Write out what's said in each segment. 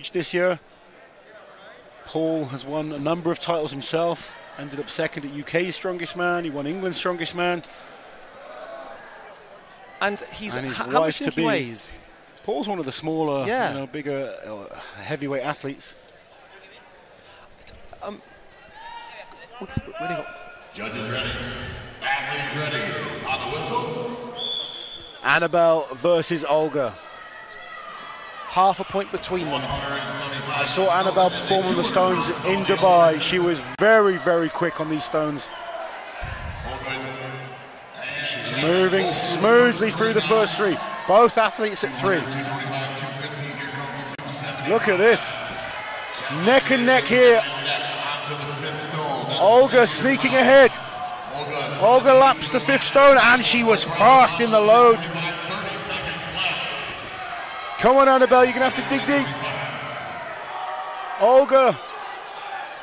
this year. Paul has won a number of titles himself, ended up second at UK's Strongest Man, he won England's Strongest Man. And he's how much do you think he weighs? Paul's one of the smaller, bigger heavyweight athletes. Judges ready, athletes ready, on the whistle. Annabelle versus Olga. Half a point between them. I saw Annabelle perform on the stones in Dubai. She was very, very quick on these stones. She's moving smoothly through the first three. Both athletes at 3. Look at this. Neck and neck here. Olga sneaking ahead. Olga laps the 5th stone, and she was fast in the load. Come on, Annabelle, you're going to have to dig deep. Olga.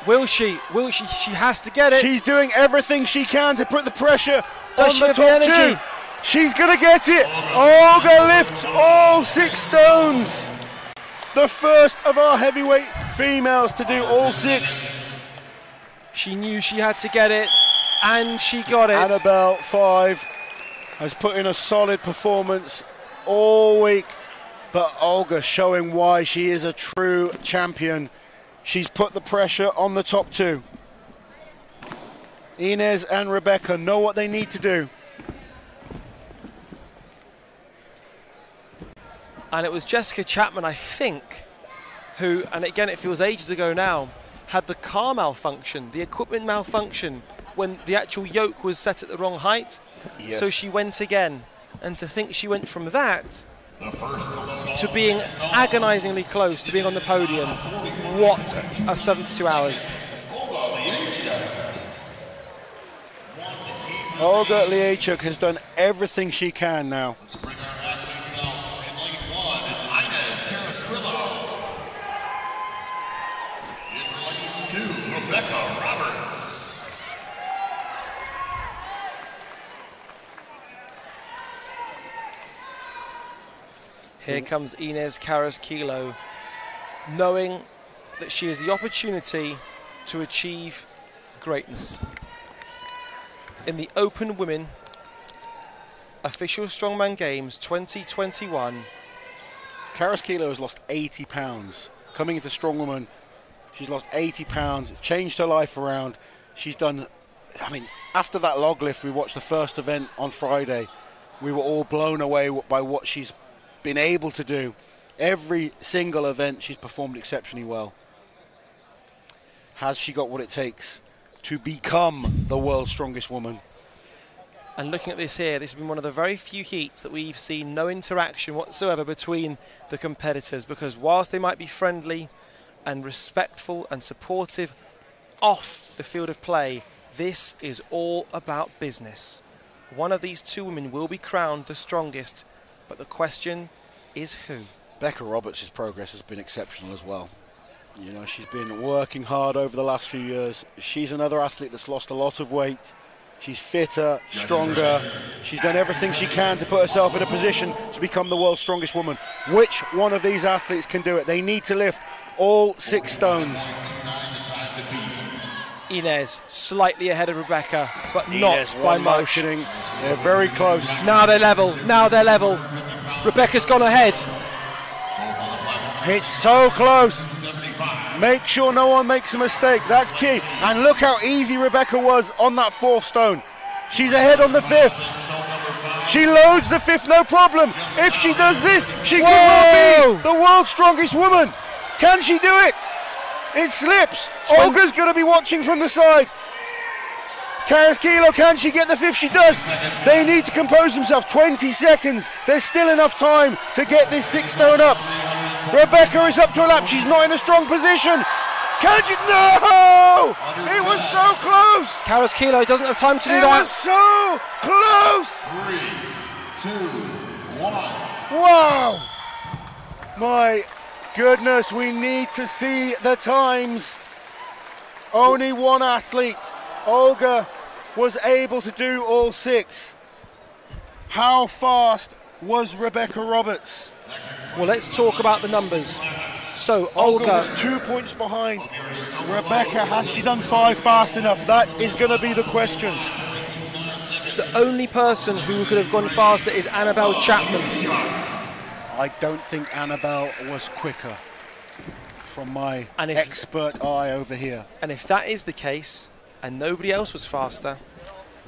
Will she? Will she? She has to get it. She's doing everything she can to put the pressure on the top 2. She's going to get it. Olga lifts all 6 stones. The first of our heavyweight females to do all 6. She knew she had to get it, and she got it. Annabelle, 5, has put in a solid performance all week, but Olga showing why she is a true champion. She's put the pressure on the top 2. Inez and Rebecca know what they need to do. And it was Jessica Chapman, I think, who, and again it feels ages ago now, had the car malfunction, the equipment malfunction, when the actual yoke was set at the wrong height. Yes. So she went again. And to think she went from that to being agonizingly close to being on the podium. What a 72 hours. Olga Liachuk has done everything she can now. Here comes Inez Carrasquillo, knowing that she has the opportunity to achieve greatness. In the Open Women Official Strongman Games 2021. Carrasquillo has lost 80 pounds. Coming into Strongwoman, she's lost 80 pounds. It's changed her life around. She's done, I mean, after that log lift, we watched the first event on Friday. We were all blown away by what she's been able to do. Every single event she's performed exceptionally well. Has she got what it takes to become the world's strongest woman? And looking at this here, this has been one of the very few heats that we've seen no interaction whatsoever between the competitors, because whilst they might be friendly and respectful and supportive off the field of play, this is all about business. One of these 2 women will be crowned the strongest, but the question is who? Becca Roberts' progress has been exceptional as well. You know, she's been working hard over the last few years. She's another athlete that's lost a lot of weight. She's fitter, stronger. She's done everything she can to put herself in a position to become the world's strongest woman. Which one of these athletes can do it? They need to lift all 6 stones. Inez slightly ahead of Rebecca, but not by much. They're very close. Now they're level. Now they're level. Rebecca's gone ahead. It's so close. Make sure no one makes a mistake. That's key. And look how easy Rebecca was on that 4th stone. She's ahead on the 5th. She loads the 5th, no problem. If she does this, she could well be the world's strongest woman. Can she do it? It slips. Olga's going to be watching from the side. Carrasquillo, can she get the 5th? She does. They need to compose themselves. 20 seconds. There's still enough time to get this 6th stone up. Rebecca is up to a lap. She's not in a strong position. Can she? No! It was so close. Carrasquillo doesn't have time to do that. It was so close. 3, 2, 1. Wow. My goodness, we need to see the times. Only one athlete, Olga, was able to do all 6. How fast was Rebecca Roberts? Well, let's talk about the numbers. So Olga Olga, was 2 points behind. Rebecca, has she done 5 fast enough? That is going to be the question. the only person who could have gone faster is Annabelle Chapman. I don't think Annabelle was quicker from my And if- expert eye over here. And if that is the case, and nobody else was faster,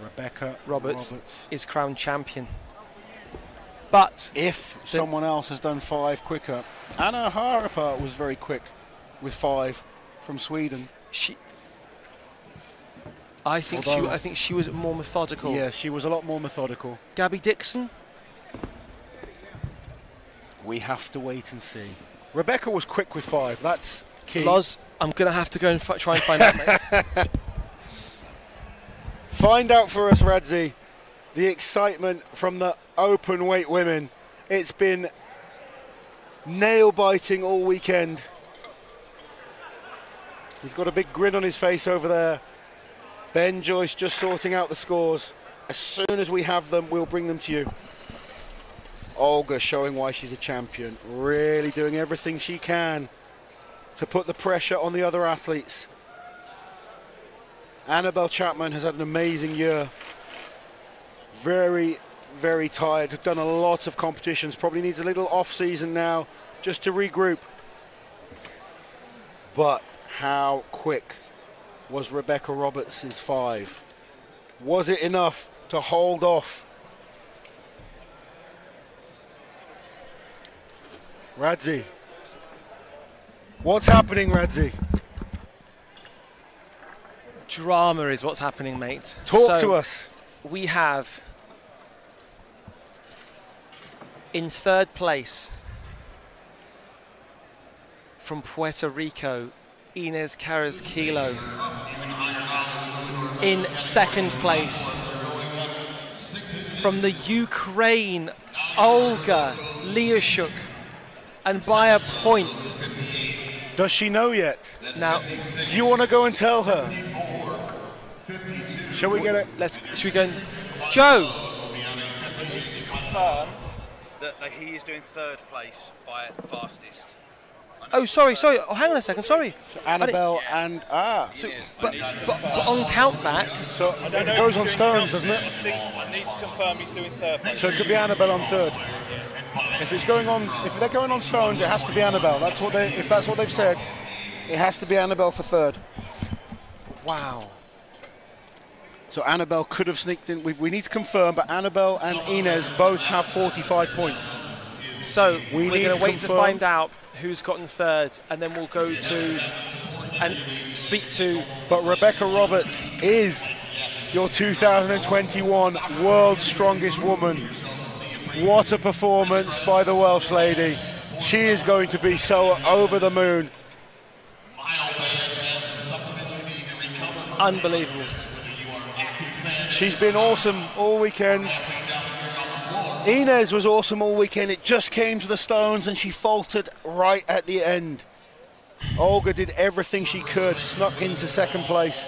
Rebecca Roberts is crowned champion. But If someone else has done 5 quicker, Anna Harapa was very quick with 5 from Sweden. I think she was more methodical. Yeah, she was a lot more methodical. Gabby Dixon, We have to wait and see. Rebecca was quick with 5. That's key. Loz, I'm going to have to go and try and find out, mate. Find out for us, Radzi, the excitement from the open weight women. It's been nail-biting all weekend. He's got a big grin on his face over there. Ben Joyce just sorting out the scores. As soon as we have them, we'll bring them to you. Olga showing why she's a champion, really doing everything she can to put the pressure on the other athletes. Annabelle Chapman has had an amazing year. Very, very tired. Done a lot of competitions. Probably needs a little off-season now just to regroup. But how quick was Rebecca Roberts' 5? Was it enough to hold off Radzi? What's happening, Radzi? Drama is what's happening, mate. Talk to us. We have in 3rd place from Puerto Rico, Inez Carrasquillo. In 2nd place from the Ukraine, Olga Liashuk. And by a point. Does she know yet? Now, do you want to go and tell her? Shall we get it? Should we go and... Joe! Confirm that he is doing 3rd place by fastest. Oh, sorry. Oh, hang on a second, sorry. So Annabelle and... But on countback... So it goes on stones, doesn't it? I need to confirm he's doing 3rd place. So it could be Annabelle on 3rd. If they're going on stones, it has to be Annabelle. If that's what they've said, it has to be Annabelle for 3rd. Wow. So Annabelle could have sneaked in. We need to confirm, but Annabelle and Inez both have 45 points. So we're going to wait to confirm. find out who's gotten 3rd, and then we'll go to and speak to... But Rebecca Roberts is your 2021 World's Strongest Woman. What a performance by the Welsh lady. She is going to be so over the moon. Unbelievable. She's been awesome all weekend. Inez was awesome all weekend. It just came to the stones and she faltered right at the end. Olga did everything she could, snuck into 2nd place.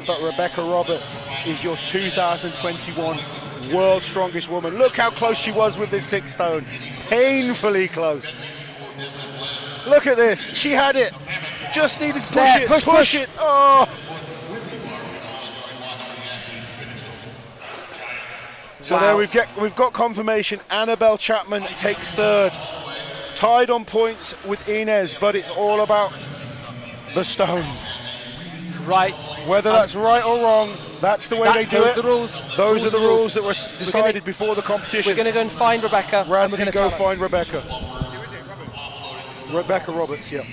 But Rebecca Roberts is your 2021 World's Strongest Woman. Look how close she was with this 6 stone. Painfully close. Look at this. She had it. Just needed to push it. Oh. So there we've got confirmation. Annabelle Chapman takes 3rd. Tied on points with Inez, but it's all about the stones. Right. Whether that's right or wrong, that's the way they do it. Those are the rules. Those are the rules that were decided before the competition. We're going to go and find Rebecca. Radzi, go find Rebecca. Rebecca Roberts, yeah.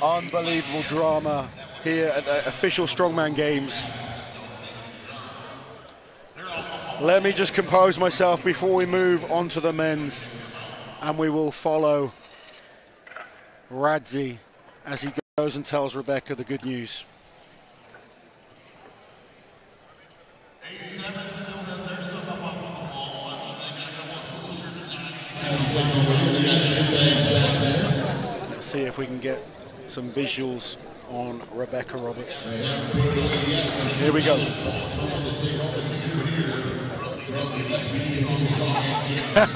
Unbelievable drama here at the official Strongman Games. Let me just compose myself before we move on to the men's, and we will follow Radzi as he goes and tells Rebecca the good news. Let's see if we can get some visuals on Rebecca Roberts. Here we go.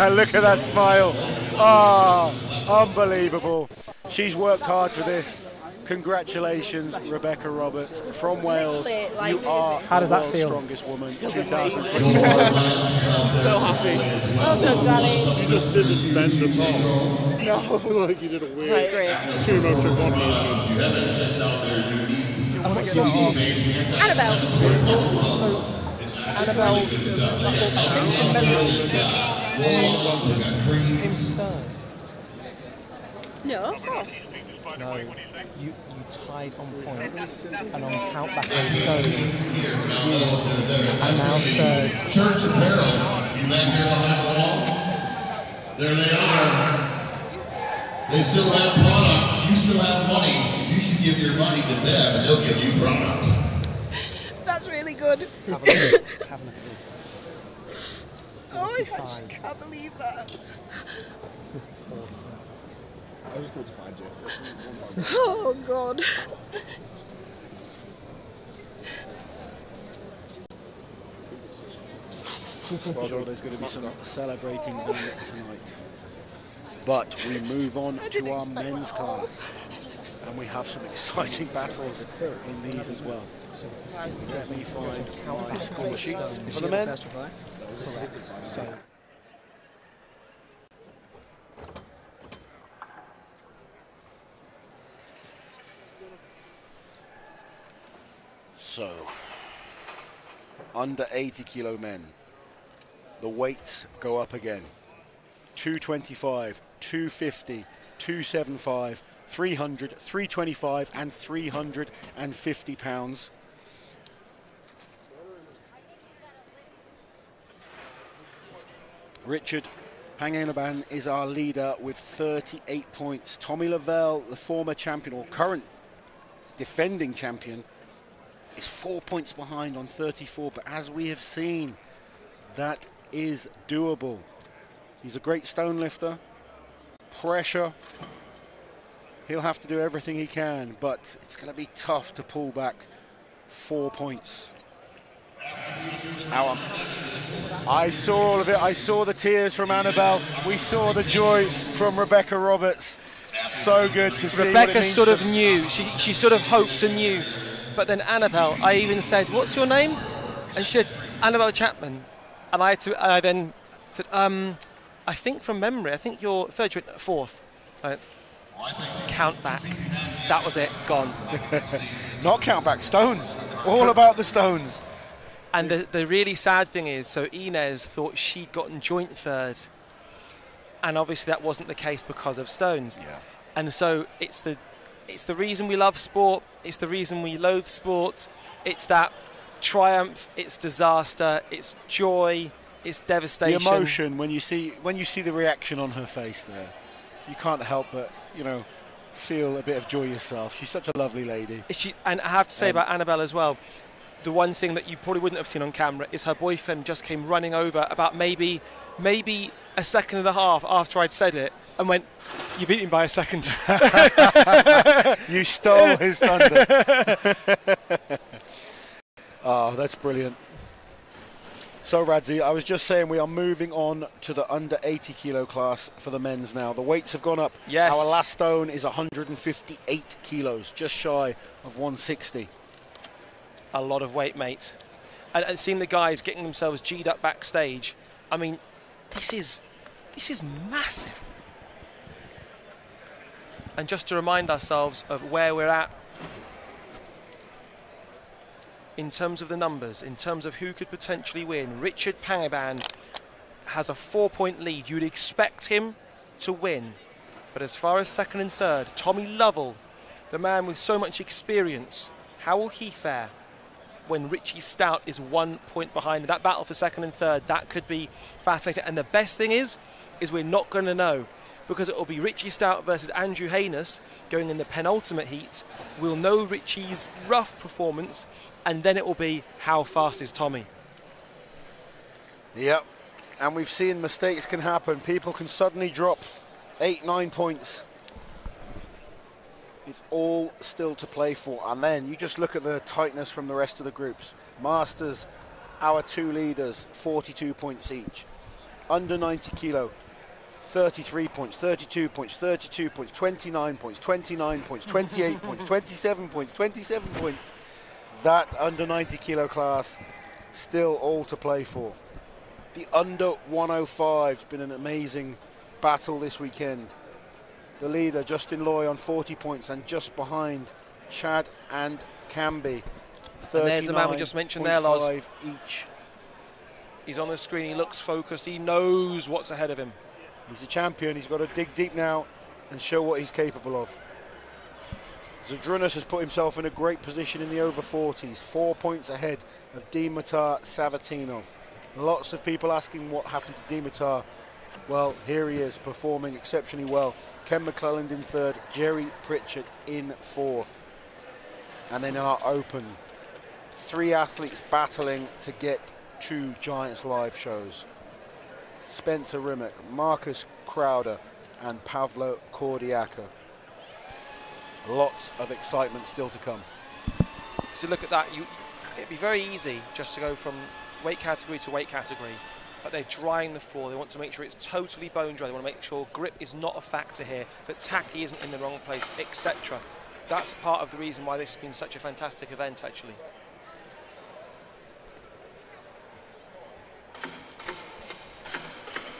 Look at that smile Oh, unbelievable. She's worked hard for this. Congratulations, Rebecca Roberts from Wales. You are the world's strongest woman 2020. So happy. Well done, Danny. You just didn't bend at all. No. Like you did a weird. That's great. Two motion, one motion. If you haven't checked out their new Annabelle. Annabelle. In third. No, fourth. No, you tied on points and on countback on stones. And now third. Church Apparel, you back here behind the wall? There they are. They still have product. You still have money. You should give your money to them and they'll give you product. That's really good. Have a look at this. Oh, I can't believe that. Awesome. I was going to find you. Oh, God. I'm sure there's going to be some celebrating done tonight. But we move on to our men's class. And we have some exciting battles in these as well. Let me find my score sheets for the men. So, under 80 kilo men, the weights go up again. 225, 250, 275, 300, 325 and 350 pounds. Richard Panganiban is our leader with 38 points. Tommy Lavelle, the former champion or current defending champion, is 4 points behind on 34, but as we have seen, that is doable. He's a great stone lifter. Pressure. He'll have to do everything he can, but it's going to be tough to pull back 4 points. I saw all of it. I saw the tears from Annabelle. We saw the joy from Rebecca Roberts. So good to see. Rebecca sort of knew. She sort of hoped and knew. But then Annabelle, I even said, "What's your name?" And she said, "Annabelle Chapman." And I then said, "I think from memory, I think you're third, you're fourth." Count back. That was it. Gone. Not count back. Stones. All about the stones. And the really sad thing is, so Inez thought she'd gotten joint third, and obviously that wasn't the case because of stones. Yeah. And so it's the reason we love sport. It's the reason we loathe sport. It's that triumph. It's disaster. It's joy. It's devastation. The emotion when you see the reaction on her face there, you can't help but feel a bit of joy yourself. She's such a lovely lady. And I have to say about Annabelle as well, the one thing that you probably wouldn't have seen on camera is her boyfriend just came running over about maybe a second and a half after I'd said it and went, "You beat me by a second." You stole his thunder. Oh, that's brilliant. So, Radzi, I was just saying we are moving on to the under 80 kilo class for the men's now. The weights have gone up. Yes. Our last stone is 158 kilos, just shy of 160. A lot of weight, mate. And seeing the guys getting themselves G'd up backstage, I mean, this is massive. And just to remind ourselves of where we're at in terms of the numbers, in terms of who could potentially win, Richard Panganiban has a 4-point lead. You'd expect him to win. But as far as second and third, Tommy Lovell, the man with so much experience, how will he fare when Richie Stout is 1 point behind? That battle for second and third, that could be fascinating. And the best thing is we're not going to know, because it will be Richie Stout versus Andrew Haynes going in the penultimate heat. We'll know Richie's rough performance, and then it will be how fast is Tommy. Yep, and we've seen mistakes can happen. People can suddenly drop 8-9 points. It's all still to play for. And then you just look at the tightness from the rest of the groups. Masters, our two leaders, 42 points each. Under 90 kilo, 33 points, 32 points, 32 points, 29 points, 29 points, 28 points, 27 points, 27 points. That under 90 kilo class, still all to play for. The under 105 has been an amazing battle this weekend. The leader, Justin Loy, on 40 points, and just behind Chad and Camby. And there's the man we just mentioned there, Loz. Each. He's on the screen, he looks focused, he knows what's ahead of him. He's a champion, he's got to dig deep now and show what he's capable of. Zadrunas has put himself in a great position in the over 40s, 4 points ahead of Dimitar Savatinov. Lots of people asking what happened to Dimitar. Well, here he is, performing exceptionally well. Ken McClelland in third, Jerry Pritchard in fourth. And they now are open. 3 athletes battling to get 2 Giants live shows. Spencer Rimmock, Marcus Crowder, and Pavlo Kordiaka. Lots of excitement still to come. So look at that, it'd be very easy just to go from weight category to weight category, but they're drying the floor. They want to make sure it's totally bone dry. They want to make sure grip is not a factor here, that tacky isn't in the wrong place, etc. That's part of the reason why this has been such a fantastic event, actually.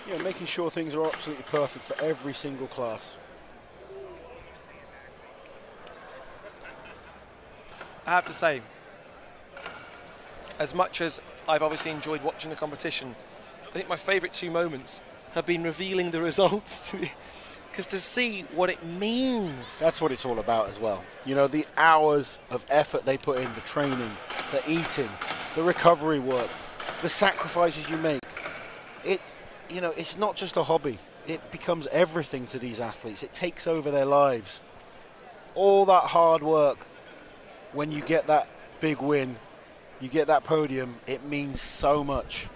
Yeah, making sure things are absolutely perfect for every single class. I have to say, as much as I've obviously enjoyed watching the competition, I think my favourite 2 moments have been revealing the results to me, because to see what it means. That's what it's all about as well. You know, the hours of effort they put in, the training, the eating, the recovery work, the sacrifices you make. You know, it's not just a hobby. It becomes everything to these athletes. It takes over their lives. All that hard work, when you get that big win, you get that podium, it means so much.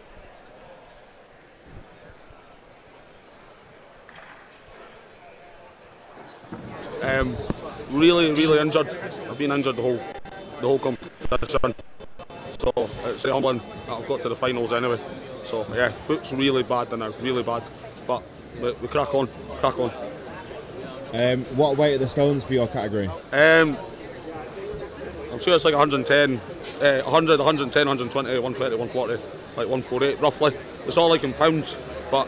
Really injured. I've been injured the whole competition. So it's humbling that I've got to the finals anyway. So yeah, foot's really bad now, really bad. But we crack on. What weight are the stones for your category? I'm sure it's like 110, 100, 110, 120, 120, 140, like 148 roughly. It's all like in pounds, but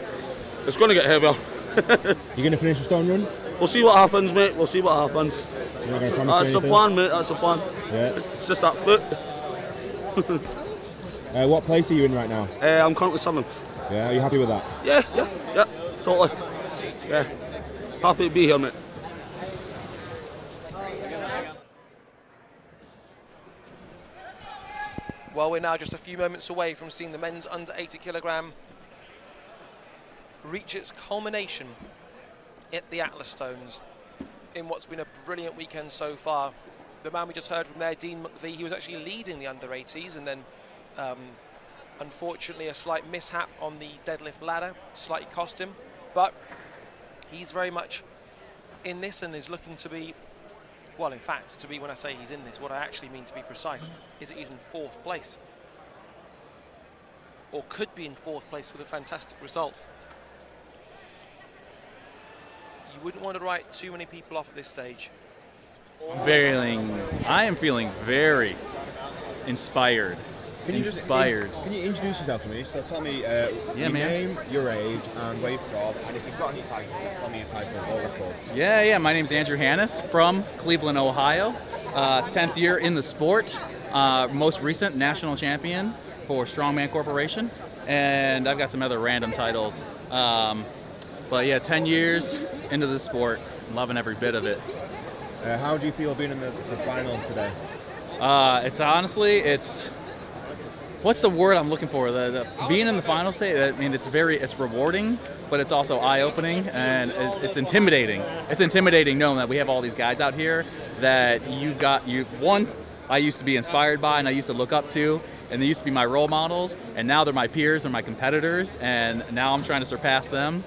it's going to get heavier. You're going to finish the stone run? We'll see what happens, mate. We'll see what happens. That's the plan, mate. That's the plan. Yeah. It's just that foot. What place are you in right now? I'm currently 7th. Yeah, are you happy with that? Yeah, totally. Yeah, happy to be here, mate. Well, we're now just a few moments away from seeing the men's under 80 kilogram reach its culmination at the Atlas Stones in what's been a brilliant weekend so far. The man we just heard from there, Dean McVie, he was actually leading the under 80s, and then unfortunately a slight mishap on the deadlift ladder slightly cost him, but he's very much in this and is looking to be, well, in fact, to be, when I say he's in this, what I actually mean to be precise is that he's in 4th place, or could be in 4th place with a fantastic result. You wouldn't want to write too many people off at this stage. I am feeling very inspired. Can you introduce yourself to me? So tell me your name, your age, and where you're from, and if you've got any titles, tell me your title or record. Yeah, my name's Andrew Hannes from Cleveland, Ohio. 10th year in the sport, most recent national champion for Strongman Corporation, and I've got some other random titles. But yeah, 10 years into the sport, loving every bit of it. How do you feel being in the final today? It's what's the word I'm looking for? The being in the final stage. I mean, it's rewarding, but it's also eye-opening, and it's intimidating. It's intimidating knowing that we have all these guys out here that I used to be inspired by and I used to look up to, and they used to be my role models, and now they're my peers, they're my competitors, and now I'm trying to surpass them.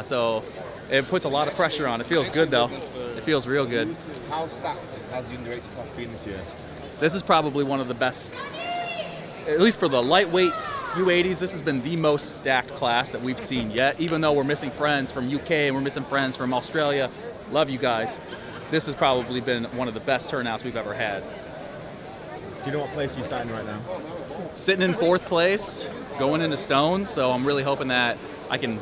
So it puts a lot of pressure on. It feels good though. It feels real good. How stacked has the under 80 class been this year? This is probably one of the best, at least for the lightweight U80s, this has been the most stacked class that we've seen yet, even though we're missing friends from UK and we're missing friends from Australia. Love you guys. This has probably been one of the best turnouts we've ever had. Do you know what place you're starting right now? Sitting in 4th place, going into stones, so I'm really hoping that I can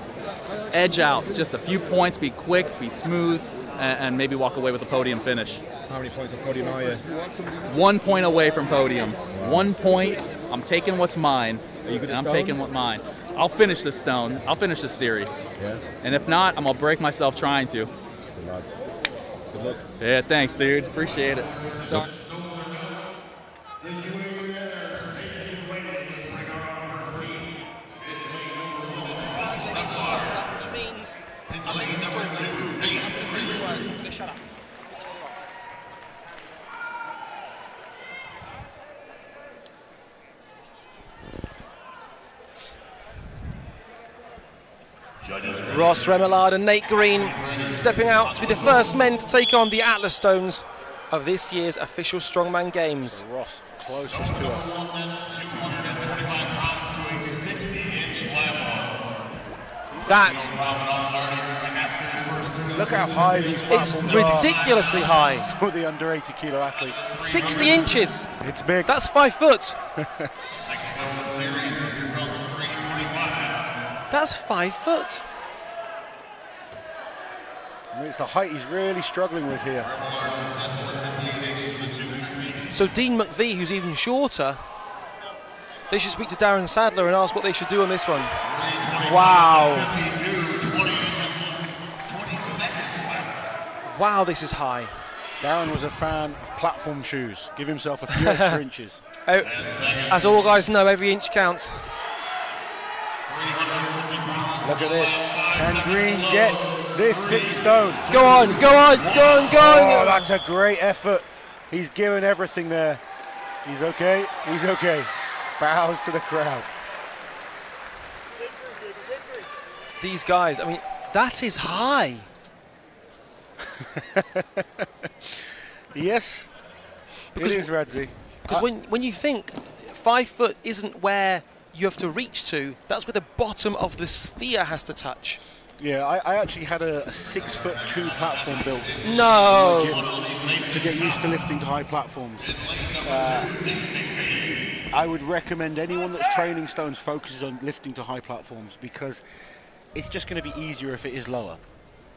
edge out just a few points, be quick, be smooth, and maybe walk away with a podium finish. How many points on podium are you? 1 point away from podium. Wow. 1 point. I'm taking what's mine. Are you good at I'm stones? taking what's mine. I'll finish this stone. I'll finish this series. Yeah. And if not, I'm gonna break myself trying to. Good luck. Good luck. Yeah, thanks, dude. Appreciate it. Which means shut up. Ross Remillard and Nate Green stepping out to be the first men to take on the Atlas Stones of this year's official Strongman Games. So Ross closest to us. That, look how high these platforms it's ridiculously high. for the under 80 kilo athletes. 60 inches. It's big. That's 5 foot. That's 5 foot. I mean, it's the height he's really struggling with here. So Dean McVie, who's even shorter, they should speak to Darren Sadler and ask what they should do on this one. Wow. Wow, this is high. Darren was a fan of platform shoes. Give himself a few extra inches. Oh, as all guys know, every inch counts. Look at this. Can Green get this 6 stone? Go on, go on, go on, go on. Oh, that's a great effort. He's given everything there. He's okay. He's okay. Bows to the crowd. These guys, I mean, that is high. Yes, because it is, Radzi. Because when you think 5 foot isn't where you have to reach to, that's where the bottom of the sphere has to touch. Yeah, I actually had a 6'2" platform built. No. To get used to lifting to high platforms. I would recommend anyone that's training stones focuses on lifting to high platforms because it's just going to be easier if it is lower.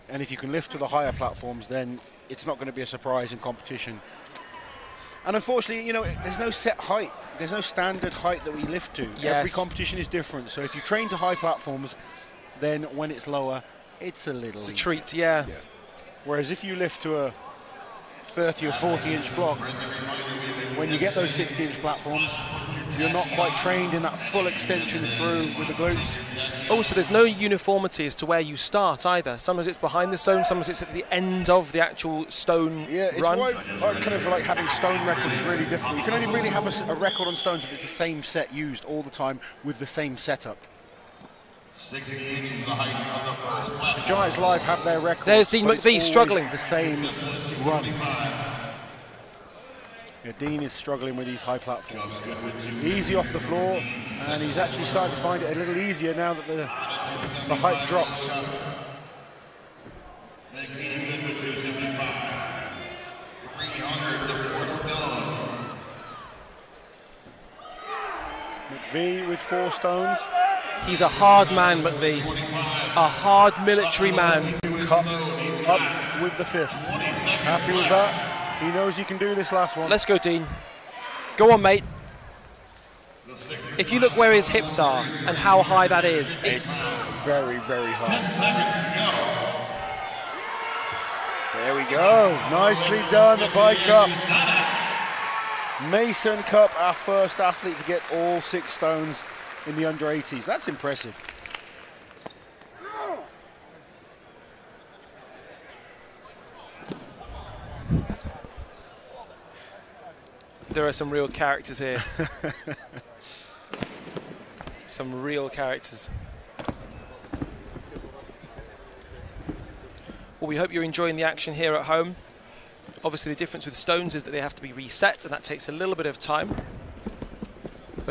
And if you can lift to the higher platforms, then it's not going to be a surprise in competition. And unfortunately, you know, there's no set height. There's no standard height that we lift to. Yes. Every competition is different. So if you train to high platforms, then when it's lower, it's a little easier. Treat, yeah. Whereas if you lift to a 30 or 40 inch block, when you get those 60 inch platforms, you're not quite trained in that full extension through with the glutes. Also, there's no uniformity as to where you start either. Sometimes it's behind the stone, sometimes it's at the end of the actual stone it's run. why I kind of like having stone records is really difficult. You can only really have a record on stones if it's the same set used all the time with the same setup. 60 inches the height of the first platform. The Giants Live have their records. There's Dean McVie struggling. The same run. Yeah, Dean is struggling with these high platforms. Easy off the floor, and he's actually starting to find it a little easier now that the height drops. McVie with 4 stones. He's a hard man, McVie. A hard military man. Cup up with the 5th. Happy with that. He knows he can do this last one. Let's go, Dean. Go on, mate. If you look where his hips are and how high that is, it's very, very high. 10 seconds to go. There we go. Nicely done by Cup. Mason Cup, our first athlete to get all 6 stones in the under 80s. That's impressive. There are some real characters here. Some real characters. Well, we hope you're enjoying the action here at home. Obviously, the difference with stones is that they have to be reset, and that takes a little bit of time.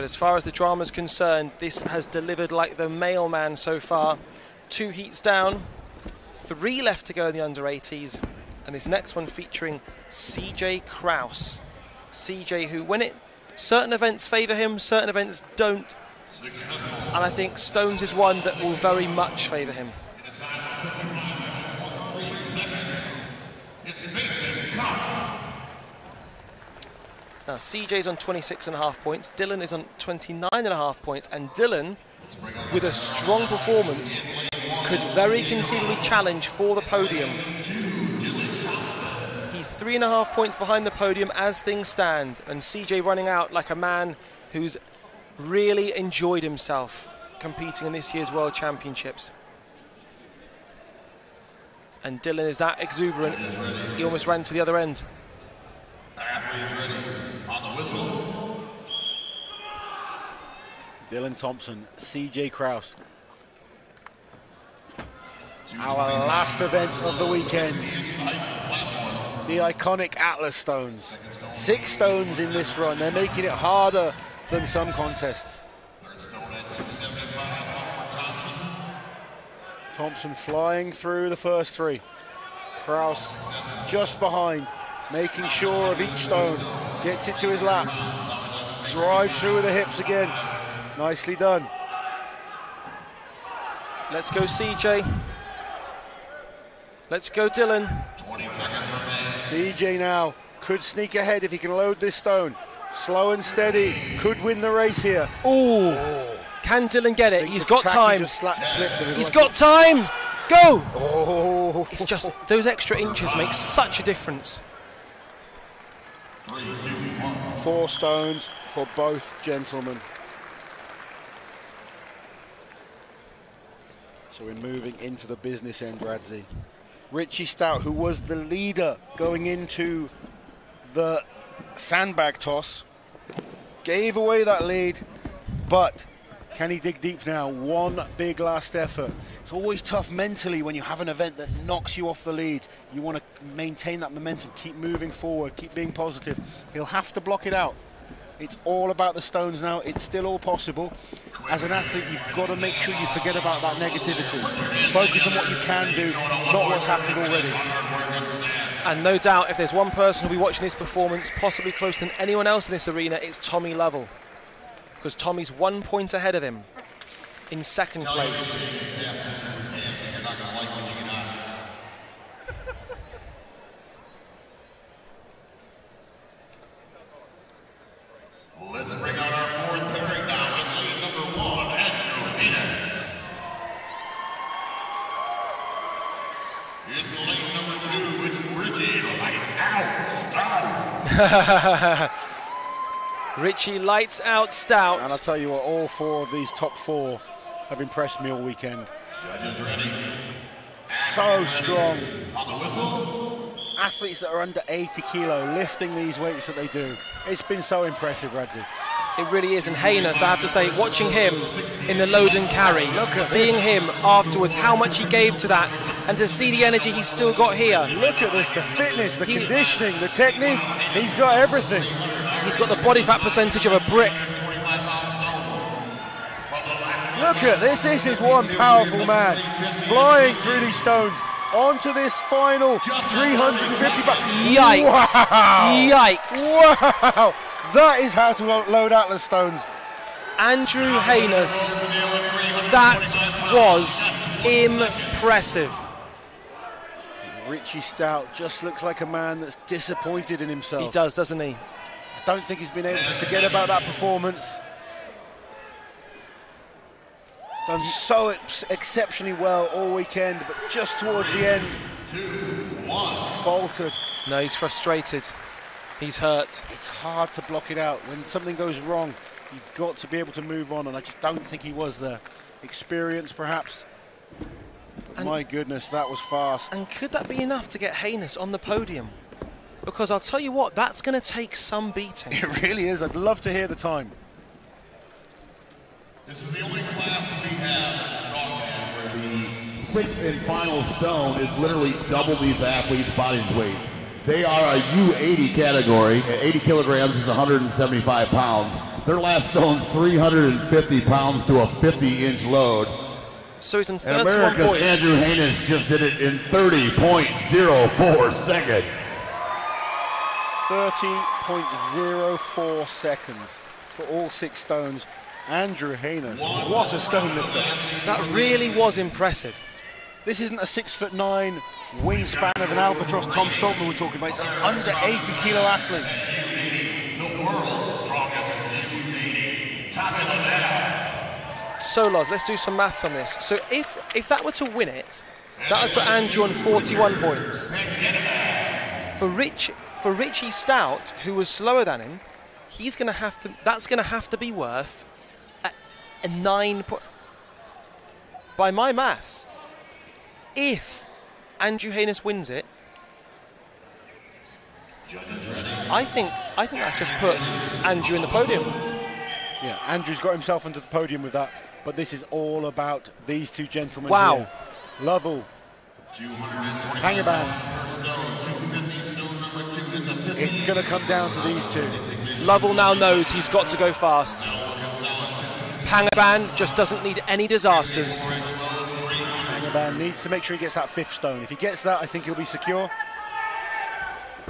But as far as the drama is concerned, this has delivered like the mailman so far. 2 heats down, 3 left to go in the under 80s, and this next one featuring CJ Kraus. CJ, who when certain events favour him, certain events don't, and I think Stones is one that will very much favour him. Now CJ's on 26.5 points, Dylan is on 29.5 points, and Dylan, with a strong performance, could very conceivably challenge for the podium. He's 3.5 points behind the podium as things stand, and CJ running out like a man who's really enjoyed himself competing in this year's World Championships. And Dylan is that exuberant, he almost ran to the other end. Athlete is ready. On the whistle. Dylan Thompson, CJ Kraus. Our last event of the weekend. The iconic Atlas stones. 6 stones in this run. They're making it harder than some contests. Thompson flying through the first 3. Kraus just behind, making sure of each stone. Gets it to his lap. Drives through with the hips again. Nicely done. Let's go CJ. Let's go Dylan. 20 seconds remaining. CJ now could sneak ahead if he can load this stone. Slow and steady, could win the race here. Ooh, can Dylan get it? He's got time. He's got time. Go! Oh, it's just those extra inches make such a difference. 3, 2, 1. 4 stones for both gentlemen. So we're moving into the business end, Radzi. Richie Stout, who was the leader going into the sandbag toss, gave away that lead, but can he dig deep now? One big last effort. It's always tough mentally when you have an event that knocks you off the lead. You want to maintain that momentum, keep moving forward, keep being positive. He'll have to block it out. It's all about the stones now. It's still all possible. As an athlete, you've got to make sure you forget about that negativity. Focus on what you can do, not what's happened already. And no doubt, if there's one person who'll be watching this performance, possibly closer than anyone else in this arena, it's Tommy Lovell. Because Tommy's 1 point ahead of him in second place. Let's bring out our 4th pairing now in lane number 1, Andrew Haynes. In lane number 2, it's Richie Lights Out Stout. Richie Lights Out Stout. And I'll tell you what, all 4 of these top 4 have impressed me all weekend. Judges ready. So strong. On the whistle. Athletes that are under 80 kilo lifting these weights that they do. It's been so impressive, Radzi. It really is, and Haynes, I have to say, watching him in the load and carry, seeing him afterwards, how much he gave to that, and to see the energy he's still got here. Look at this, the fitness, the conditioning, the technique. He's got everything. He's got the body fat percentage of a brick. Look at this is one powerful man. Flying through these stones. Onto this final 350 back. Yikes. Wow. Yikes. Wow. That is how to load Atlas stones. Andrew Haynes, that was impressive. Richie Stout just looks like a man that's disappointed in himself. He does, doesn't he? I don't think he's been able to forget about that performance. Done so exceptionally well all weekend, but just towards the end, faltered. No, he's frustrated. He's hurt. It's hard to block it out. When something goes wrong, you've got to be able to move on, and I just don't think he was there. Experience, perhaps. And my goodness, that was fast. And could that be enough to get Haynes on the podium? Because I'll tell you what, that's going to take some beating. It really is. I'd love to hear the time. This is the only class we have in Strongman where the 6th and final stone is literally double these athletes' body weight. They are a U80 category. 80 kilograms is 175 pounds. Their last stone's 350 pounds to a 50-inch load. So he's in And 31 America's points. Andrew Haynes just did it in 30.04 seconds. 30.04 seconds for all 6 stones. Andrew Haynes, what a stone lifter. That really was impressive. This isn't a 6'9" wingspan of an albatross Tom Stoltman we're talking about. It's an under 80 kilo athlete. The world's strongest U80. Top of the net. So, Loz, let's do some maths on this. So if that were to win it, that would put Andrew on 41 points. For Richie Stout, who was slower than him, that's going to have to be worth a 9 point. By my maths, if Andrew Haynes wins it, I think that's just put Andrew in the podium. Yeah, Andrew's got himself into the podium with that, but this is all about these 2 gentlemen. Wow. Here. Lovell, Pangaban. It's going to come down to these 2. Lovell now knows he's got to go fast. Pangaban just doesn't need any disasters. Pangaban needs to make sure he gets that 5th stone. If he gets that, I think he'll be secure.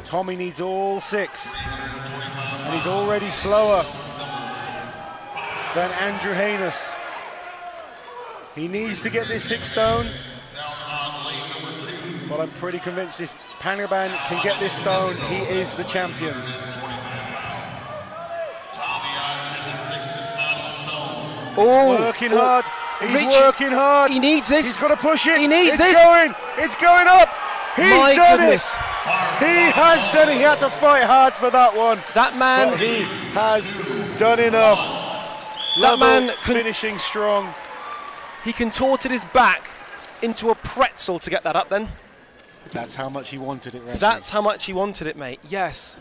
Tommy needs all 6. And he's already slower than Andrew Haynes. He needs to get this 6th stone. But I'm pretty convinced if Pangaban can get this stone, he is the champion. Working hard. He's working hard. He needs this. He's got to push it. He needs this. It's going up. He's My done goodness. it. He has done it. He had to fight hard for that one. That man. But he has done enough. That man finishing strong. He contorted his back into a pretzel to get that up then. That's how much he wanted it, Reggie. That's how much he wanted it, mate. Yes.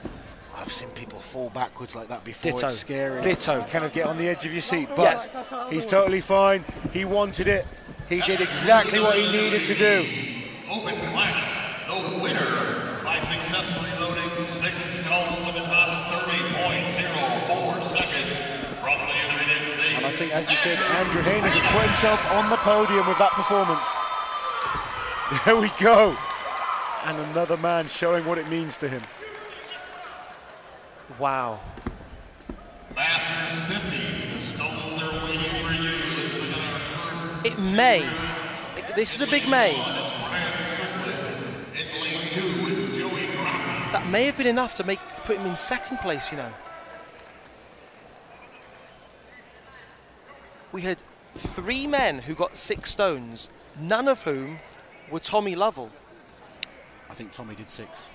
I've seen people fall backwards like that before. Ditto. It's scary. Ditto. You kind of get on the edge of your seat, but Yes. he's totally fine. He wanted it. He did exactly what he needed to do. Open class, the winner by successfully loading 6 stones at a time of 30.04 seconds from the United States. And I think, as you said, Andrew Haynes has put himself on the podium with that performance. There we go. And another man showing what it means to him. Wow. Masters 50, the stones are waiting for you. Let's begin our first. It may. This is a big may. In lane 2 is Joey Crocker. That may have been enough to put him in 2nd place, you know. We had 3 men who got 6 stones, none of whom were Tommy Lovell. I think Tommy did 6.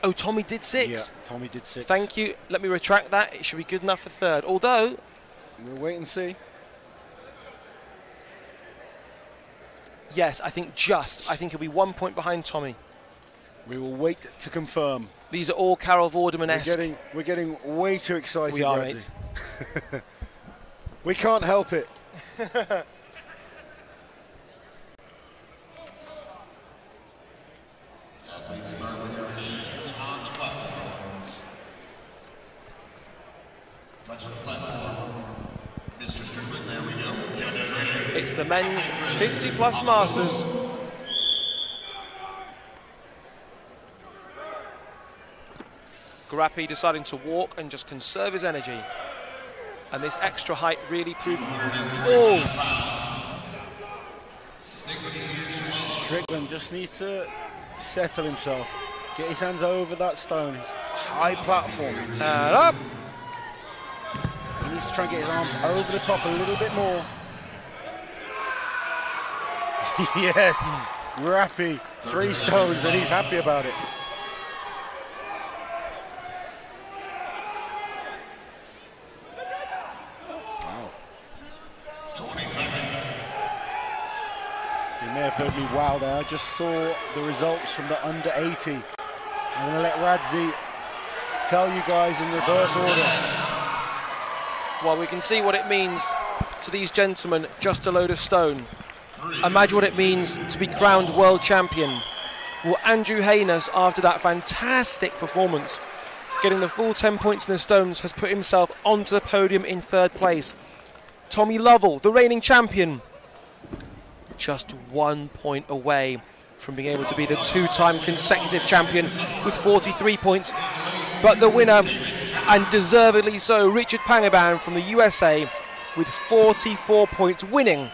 Oh, Tommy did 6? Yeah, Tommy did 6. Thank you. Let me retract that. It should be good enough for 3rd. Although... We'll wait and see. Yes, I think he'll be 1 point behind Tommy. We will wait to confirm. These are all Carol Vorderman-esque. We're getting way too excited. We are, mate. We can't help it. Start with your hands on the platform. Touch the platform. Mr. Strickland, there we go. Judges ready. It's the men's 50-plus Masters. Grappi deciding to walk and just conserve his energy. And this extra height really proved... Oh! Strickland just needs to settle himself. Get his hands over that stone. It's a high platform. And up! He needs to try and get his arms over the top a little bit more. Yes, Grappi, 3 stones, and he's happy about it. Wow. 20 seconds. So you may have heard me wow there. I just saw the results from the under 80. I'm going to let Radzi tell you guys in reverse order. Well, we can see what it means to these gentlemen just to load a stone. Imagine what it means to be crowned world champion. Well, Andrew Haynes, after that fantastic performance, getting the full 10 points in the stones, has put himself onto the podium in third place. Tommy Lovell, the reigning champion, just 1 point away from being able to be the two-time consecutive champion with 43 points. But the winner, and deservedly so, Richard Pangaban from the USA with 44 points, winning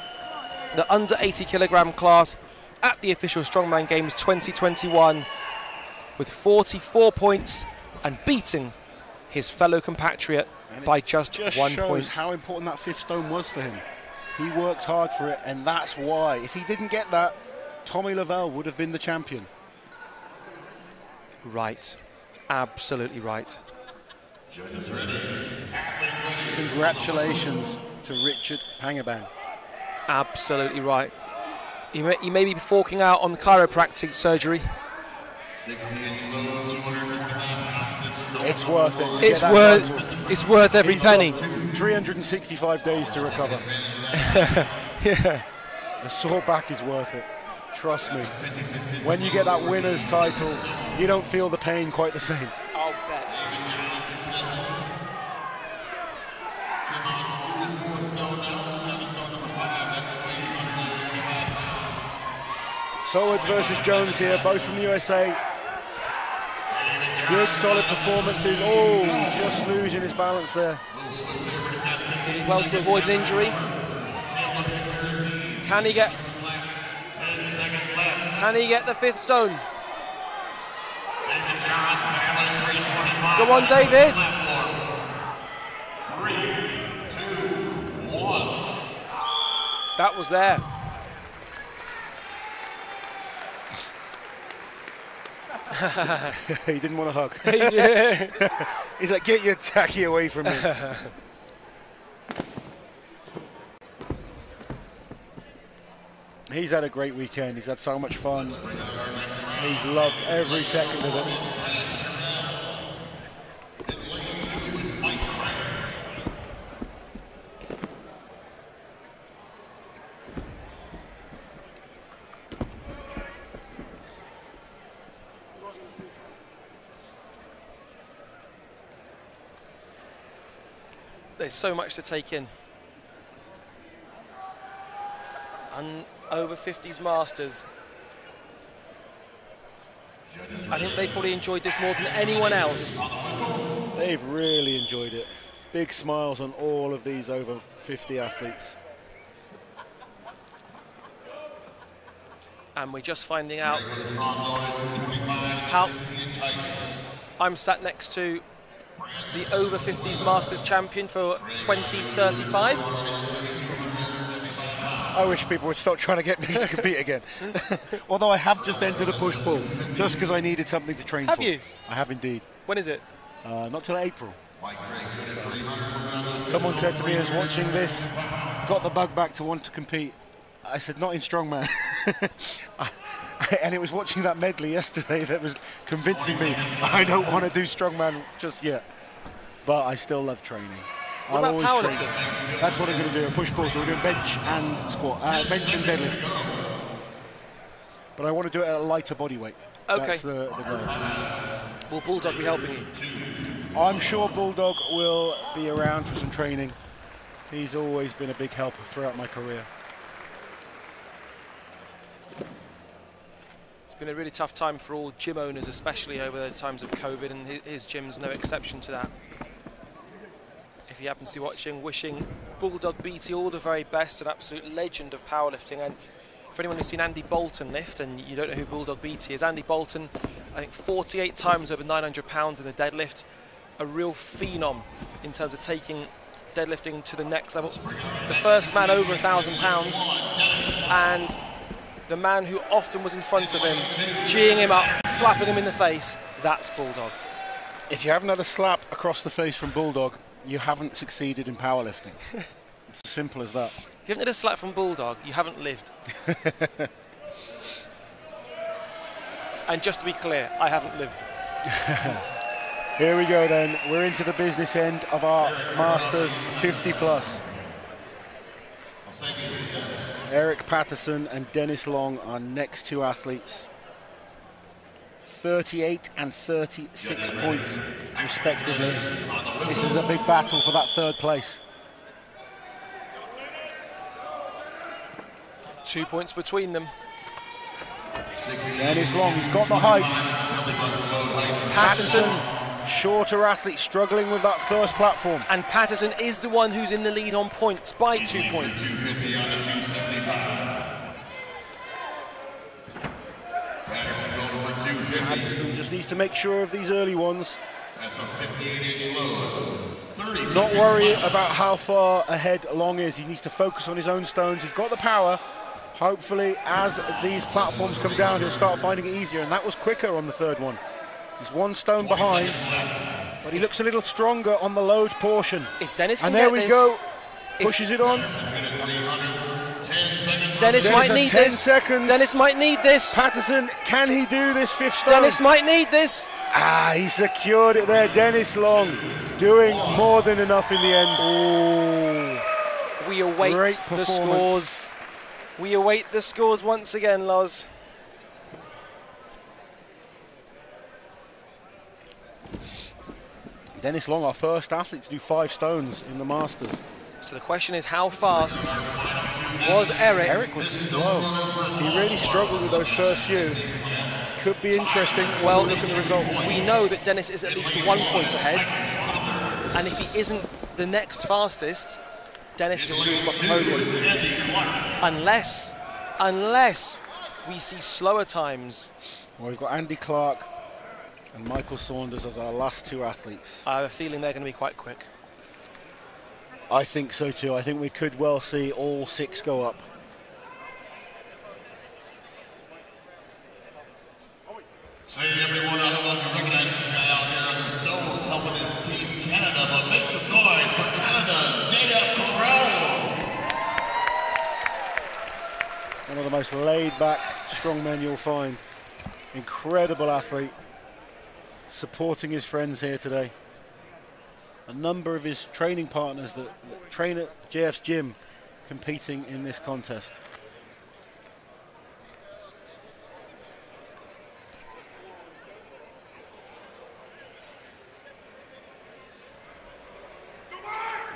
the under 80 kilogram class at the official Strongman Games 2021 with 44 points and beating his fellow compatriot by just 1 point. Shows how important that fifth stone was for him. He worked hard for it, and that's why. If he didn't get that, Tommy Lovell would have been the champion. Right. Absolutely right. Congratulations to Richard Pangaban. Absolutely right. He may be forking out on chiropractic surgery. 60-inch load, 225 pounds. It's worth it. It's worth every penny. 365 days to recover. Yeah. The sore back is worth it. Trust me. When you get that winner's title, you don't feel the pain quite the same. I'll bet. Swords versus Jones here, both from the USA. Good, solid performances. Oh, just losing his balance there. Did well to avoid an injury. Can he get the fifth stone? Go on, Davis. 3, 2, 1. That was there. He didn't want a hug. Yeah. He's like, get your tacky away from me. He's had a great weekend. He's had so much fun. He's loved every second of it. There's so much to take in. And over 50s Masters. I think they probably enjoyed this more than anyone else. They've really enjoyed it. Big smiles on all of these over 50 athletes. And we're just finding out how I'm sat next to the over 50s Masters champion for 2035. I wish people would stop trying to get me to compete again. Although I have just entered a push-pull, just because I needed something to train for. Have you? I have indeed. When is it? Not till April. Someone said to me, I was watching this, got the bug back to want to compete. I said, not in Strongman. And it was watching that medley yesterday that was convincing me I don't want to do Strongman just yet. But I still love training. What I'll about always train. powerlifting? That's what I'm going to do, a push-pull. So we're doing bench and squat, bench and deadlift. But I want to do it at a lighter body weight. Okay. That's the goal. Will Bulldog be helping you? I'm sure Bulldog will be around for some training. He's always been a big helper throughout my career. It's been a really tough time for all gym owners, especially over the times of COVID, and his gym's no exception to that. If you happen to be watching, wishing Bulldog BT all the very best, an absolute legend of powerlifting. And for anyone who's seen Andy Bolton lift and you don't know who Bulldog BT is, Andy Bolton, I think 48 times over 900 pounds in the deadlift, a real phenom in terms of taking deadlifting to the next level. The first man over 1,000 pounds, and the man who often was in front of him, geeing him up, slapping him in the face, that's Bulldog. If you haven't had a slap across the face from Bulldog, you haven't succeeded in powerlifting. It's as simple as that. If you haven't had a slap from Bulldog, you haven't lived. And just to be clear, I haven't lived. Here we go then. We're into the business end of our Masters 50 plus. Eric Patterson and Dennis Long are next two athletes. 38 and 36 points, respectively. This is a big battle for that third place. 2 points between them. Dennis Long, he's got the height. Patterson, shorter athlete, struggling with that first platform. And Patterson is the one who's in the lead on points by 2 points. Patterson just needs to make sure of these early ones. That's a 58-inch load. Not worry about how far ahead Long is. He needs to focus on his own stones. He's got the power. Hopefully, as these platforms come down, he'll start finding it easier. And that was quicker on the third one. He's 1 stone behind, but he looks a little stronger on the load portion. If Dennis can and there get we this, go. Pushes it on. Dennis might need 10 this. seconds. Dennis might need this. Patterson, can he do this 5th stone? Dennis might need this. He secured it there. Dennis Long doing more than enough in the end. Ooh. We await the scores. We await the scores once again, Loz. Dennis Long, our first athlete to do 5 stones in the Masters. So the question is, how fast was Eric? Eric was slow. He really struggled with those first few. Could be interesting. Well, look at the results. We know that Dennis is at least 1 point ahead, and if he isn't the next fastest, Dennis just moves off the podium. Unless we see slower times. Well, we've got Andy Clark and Michael Saunders as our last 2 athletes. I have a feeling they're going to be quite quick. I think so too. I think we could well see all 6 go up. Say everyone, I don't know if you recognize this guy out here on the stones helping his team Canada, but make some noise for Canada's JF Corral. One of the most laid-back strongmen you'll find. Incredible athlete. Supporting his friends here today. A number of his training partners that train at JF's gym competing in this contest.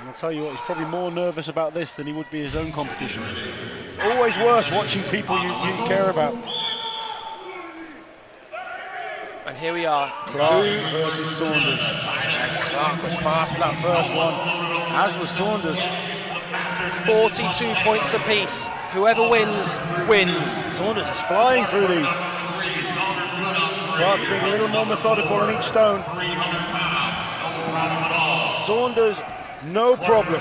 And I'll tell you what, he's probably more nervous about this than he would be his own competition. It's always worse watching people you care about. And here we are. Clark versus Saunders. And Clark was fast with that first one, as was Saunders. 42 points apiece. Whoever wins, wins. Saunders is flying through these. Clark being a little more methodical on each stone. Saunders, no problem.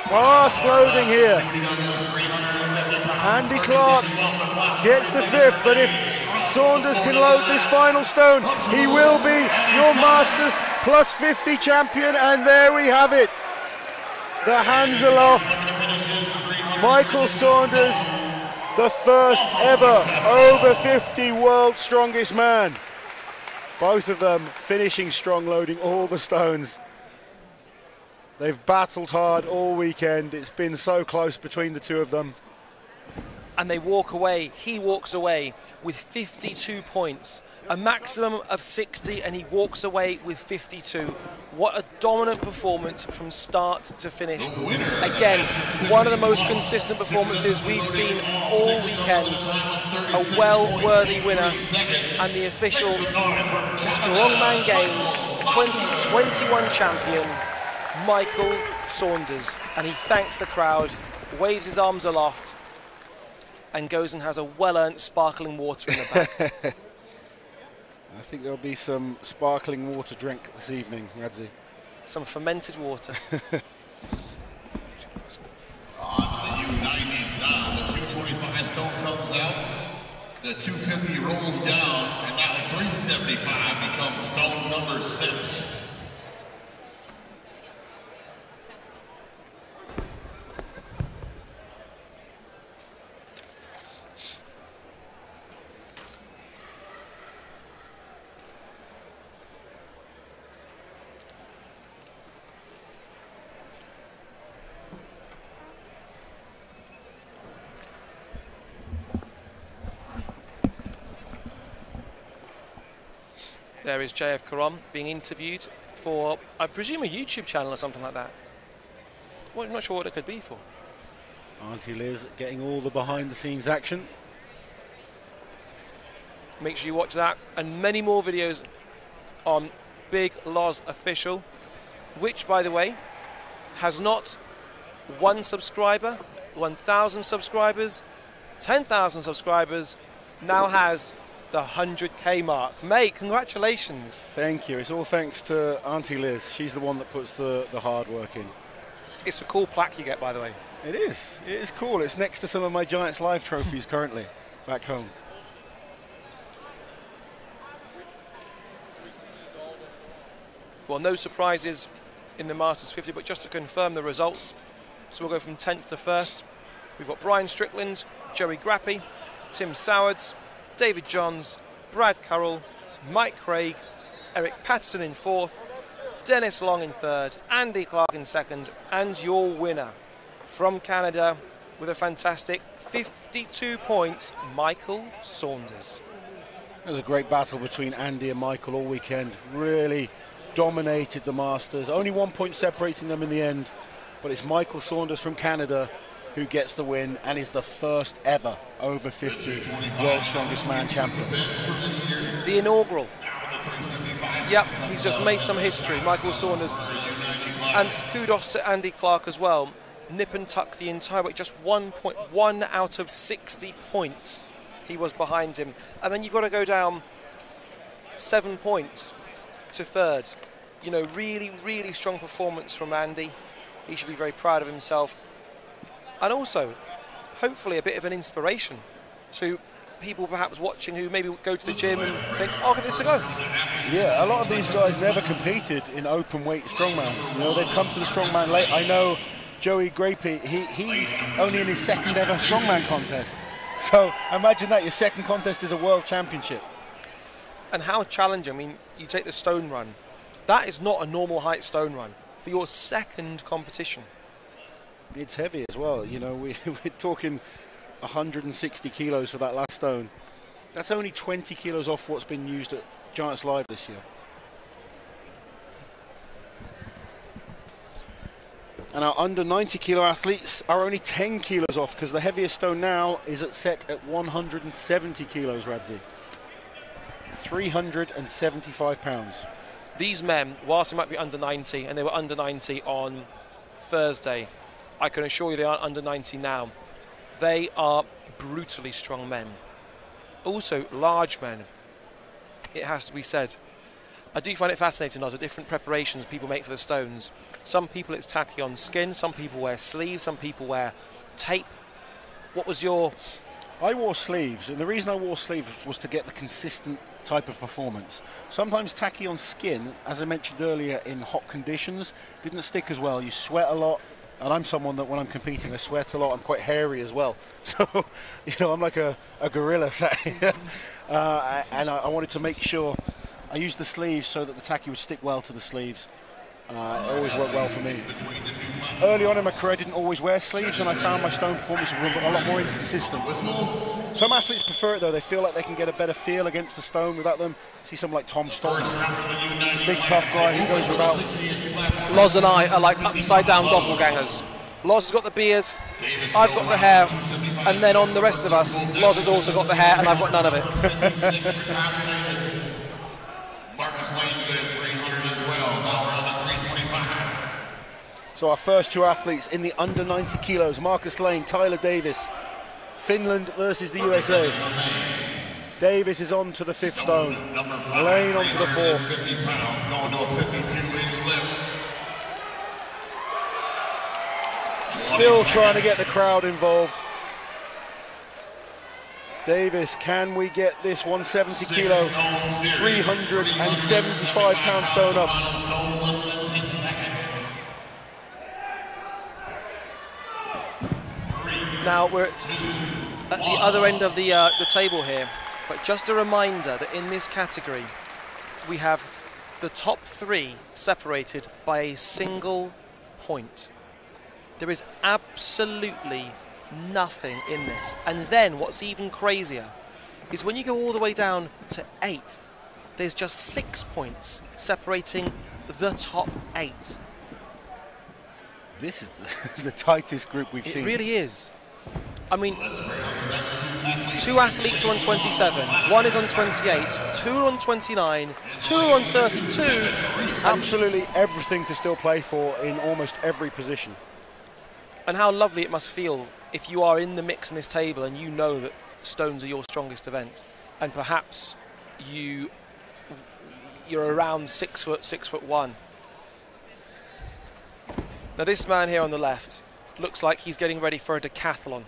Fast loading here. Andy Clark gets the 5th, but if Saunders can load this final stone, he will be your Masters plus 50 champion, and there we have it. The hands aloft. Michael Saunders, the first ever over 50 world's strongest man. Both of them finishing strong, loading all the stones. They've battled hard all weekend. It's been so close between the 2 of them. And they walk away, he walks away with 52 points, a maximum of 60, and he walks away with 52. What a dominant performance from start to finish. Again, one of the most consistent performances we've seen all weekend. A well-worthy winner, and the official Strongman Games 2021 champion, Michael Saunders. And he thanks the crowd, waves his arms aloft, and goes and has a well-earned sparkling water in the back. I think there'll be some sparkling water drink this evening, Radzi. Some fermented water. On to the U90s now. The 225 stone comes out. The 250 rolls down, and now 375 becomes stone number 6. There is JF Karam being interviewed for, I presume, a YouTube channel or something like that. Well, I'm not sure what it could be for. Auntie Liz getting all the behind-the-scenes action. Make sure you watch that and many more videos on Big Loz Official, which, by the way, has not 1 subscriber, 1,000 subscribers, 10,000 subscribers, now has the 100k mark. Mate, congratulations. Thank you. It's all thanks to Auntie Liz. She's the one that puts the hard work in. It's a cool plaque you get, by the way. It is. It is cool. It's next to some of my Giants Live trophies currently back home. Well, no surprises in the Masters 50, but just to confirm the results. So we'll go from 10th to 1st. We've got Brian Strickland, Joey Grappi, Tim Sowards, David Johns, Brad Carroll, Mike Craig, Eric Patterson in 4th, Dennis Long in 3rd, Andy Clark in 2nd, and your winner from Canada with a fantastic 52 points, Michael Saunders. It was a great battle between Andy and Michael all weekend. Really dominated the Masters. Only 1 point separating them in the end, but it's Michael Saunders from Canada who gets the win and is the first ever over 50 World's Strongest Man champion. The inaugural. Yep, he's just made some history, Michael Saunders. And kudos to Andy Clark as well. Nip and tuck the entire way, just 1 out of 60 points he was behind him. And then you've got to go down 7 points to 3rd. You know, really, really strong performance from Andy. He should be very proud of himself. And also, hopefully, a bit of an inspiration to people perhaps watching who maybe go to the gym and think, oh, give this a go. Yeah, a lot of these guys never competed in open weight strongman. You know, they've come to the strongman late. I know Joey Grappi, he's only in his 2nd ever strongman contest. So imagine that, your 2nd contest is a world championship. And how challenging. I mean, you take the stone run. That is not a normal height stone run for your 2nd competition. It's heavy as well. You know, we're talking 160 kilos for that last stone. That's only 20 kilos off what's been used at Giants Live this year. And our under 90 kilo athletes are only 10 kilos off because the heaviest stone now is set at 170 kilos, Radzi. 375 pounds. These men, whilst they might be under 90, and they were under 90 on Thursday, I can assure you they aren't under 90 now. They are brutally strong men. Also large men, it has to be said. I do find it fascinating, Oz, the different preparations people make for the stones. Some people it's tacky on skin, some people wear sleeves, some people wear tape. What was your... I wore sleeves, and the reason I wore sleeves was to get the consistent type of performance. Sometimes tacky on skin, as I mentioned earlier, in hot conditions, didn't stick as well. You sweat a lot, and I'm someone that when I'm competing, I sweat a lot. I'm quite hairy as well. So, you know, I'm like a gorilla sat here. And I wanted to make sure I used the sleeves so that the tacky would stick well to the sleeves. It always worked well for me. Early on in my career, I didn't always wear sleeves, and I found my stone performance was a lot more inconsistent. Some athletes prefer it, though. They feel like they can get a better feel against the stone without them. See someone like Tom Stoltz, big tough guy who goes without. Loz and I are like upside-down doppelgangers. Loz has got the beard, I've got the hair, and then on the rest of us, Loz has also got the hair, and I've got none of it. Marcus Lane good at 300 as well. Now we're on to 325. So our first 2 athletes in the under 90 kilos, Marcus Lane, Tyler Davis. Finland versus the USA. Davis is on to the 5th stone. Lane on to the 4th. 50 pounds, going to a 52-inch lift. Still trying to get the crowd involved. Davis, can we get this 170 kilo, 375 pound stone up? Now we're at the other end of the table here, but just a reminder that in this category we have the top 3 separated by a single point. There is absolutely nothing in this. And then what's even crazier is when you go all the way down to 8th, there's just 6 points separating the top 8. This is the tightest group we've seen. It really is. I mean, 2 athletes are on 27, 1 is on 28, 2 are on 29, 2 are on 32. Absolutely everything to still play for in almost every position. And how lovely it must feel if you are in the mix in this table and you know that stones are your strongest event, and perhaps you're around 6 foot, 6'1". Now this man here on the left looks like he's getting ready for a decathlon.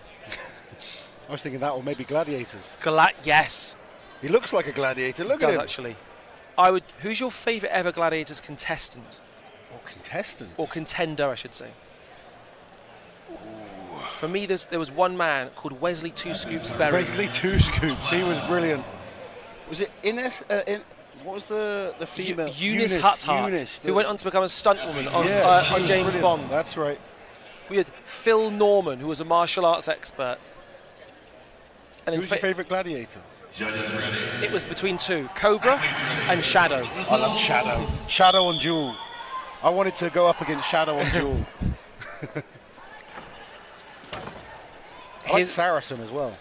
I was thinking that, or maybe gladiators. Yes. He looks like a gladiator. Look at him. Actually. Who's your favourite ever gladiators contestant? Or contestant? Or contender, I should say. Ooh. For me, there was one man called Wesley Two Scoops Berry. Wesley Two Scoops. He was brilliant. Was it Ines? What was the female? Eunice Huthart, who went on to become a stuntwoman on James Bond. That's right. We had Phil Norman, who was a martial arts expert. And who's your favourite gladiator? It was between 2, Cobra and Shadow. I love Shadow. Shadow and Jewel. I wanted to go up against Shadow and Jewel. I like Saracen as well.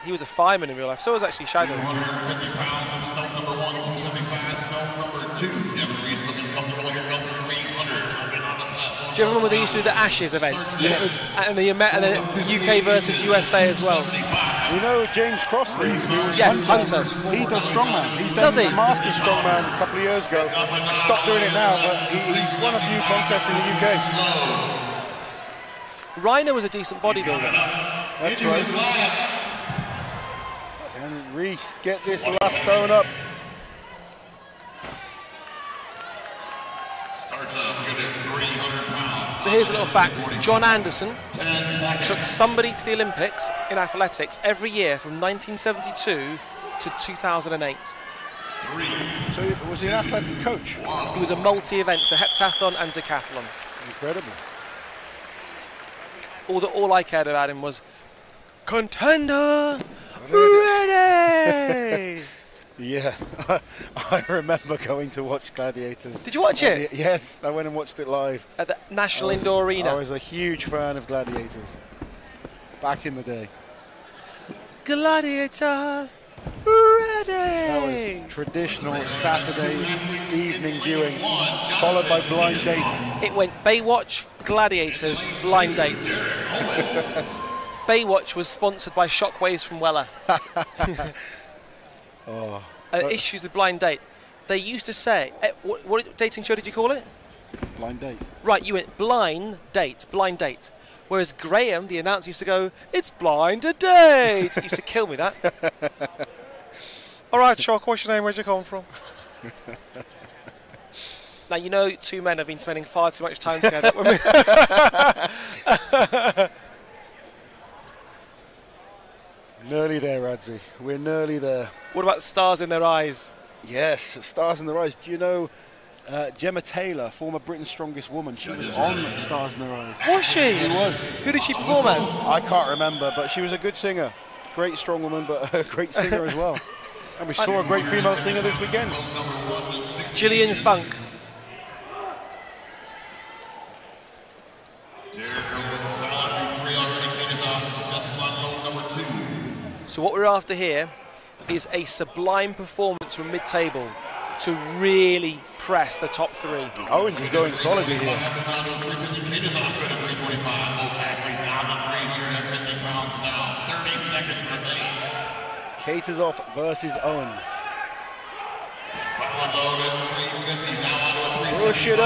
He was a fireman in real life. So was actually Shadow. 250 pounds is stone number 1, 275 stone number 2. Devin Reese looking comfortable. Here comes 300. Do you remember when they used to do the Ashes events? Yes. And the UK versus USA as well. We know James Crossley. Yes, Hunter. He does Strongman. He's done the Master Strongman a couple of years ago. Stopped doing it now, but he's won a few contests in the UK. Reiner was a decent bodybuilder. That's right. And Reese, get this last stone up. Starts off good at 300 pounds. So here's a little fact. John Anderson took somebody to the Olympics in athletics every year from 1972 to 2008. So was he an athletic coach? He was a multi-event, so heptathlon and decathlon. Incredible. All I cared about him was contender ready. Yeah, I remember going to watch Gladiators. Did you watch it? Yes, I went and watched it live. At the National Indoor Arena. I was a huge fan of Gladiators back in the day. Gladiator ready. That was traditional Saturday evening viewing, followed by Blind Date. It went Baywatch, Gladiators, Blind Date. Baywatch was sponsored by Shockwaves from Weller. Issues with Blind Date. They used to say, what dating show did you call it? Blind Date. Right, you went Blind Date. Whereas Graham, the announcer, used to go, it's Blind a Date. It used to kill me, that. All right, Shock, what's your name? Where'd you come from? Now, you know, 2 men have been spending far too much time together. Nearly there, Radzi. We're nearly there. What about stars in their eyes? Yes, stars in their eyes. Do you know Gemma Taylor, former Britain's Strongest Woman? She was on Stars in Their Eyes. Was she? She was. Who did she perform as? I can't remember, but she was a good singer. Great strong woman, but a great singer as well. And we saw a great female singer this weekend. Gillian Funk. So what we're after here is a sublime performance from mid-table to really press the top 3. Owens is going solidly here. Katersov versus Owens. Push it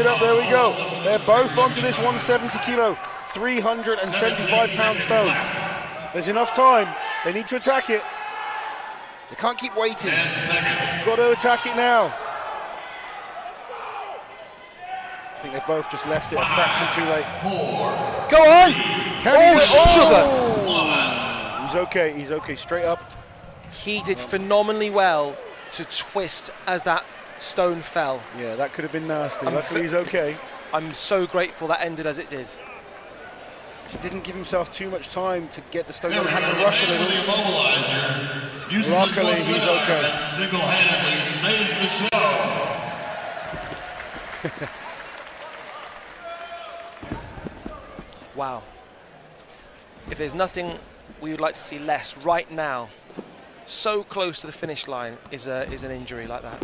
up, there we go. They're both onto this 170 kilo, 375 pound stone. There's enough time. They need to attack it. They can't keep waiting. Got to attack it now. I think they've both just left it a fraction too late. Go on! Sugar! He's okay, straight up. He did phenomenally well to twist as that stone fell. Yeah, that could have been nasty. Luckily he's okay. I'm so grateful that ended as it did. He didn't give himself too much time to get the stone. He had to rush a little. Luckily, he's okay. Single-handedly saves the show. Wow. If there's nothing we would like to see less right now, so close to the finish line, is an injury like that.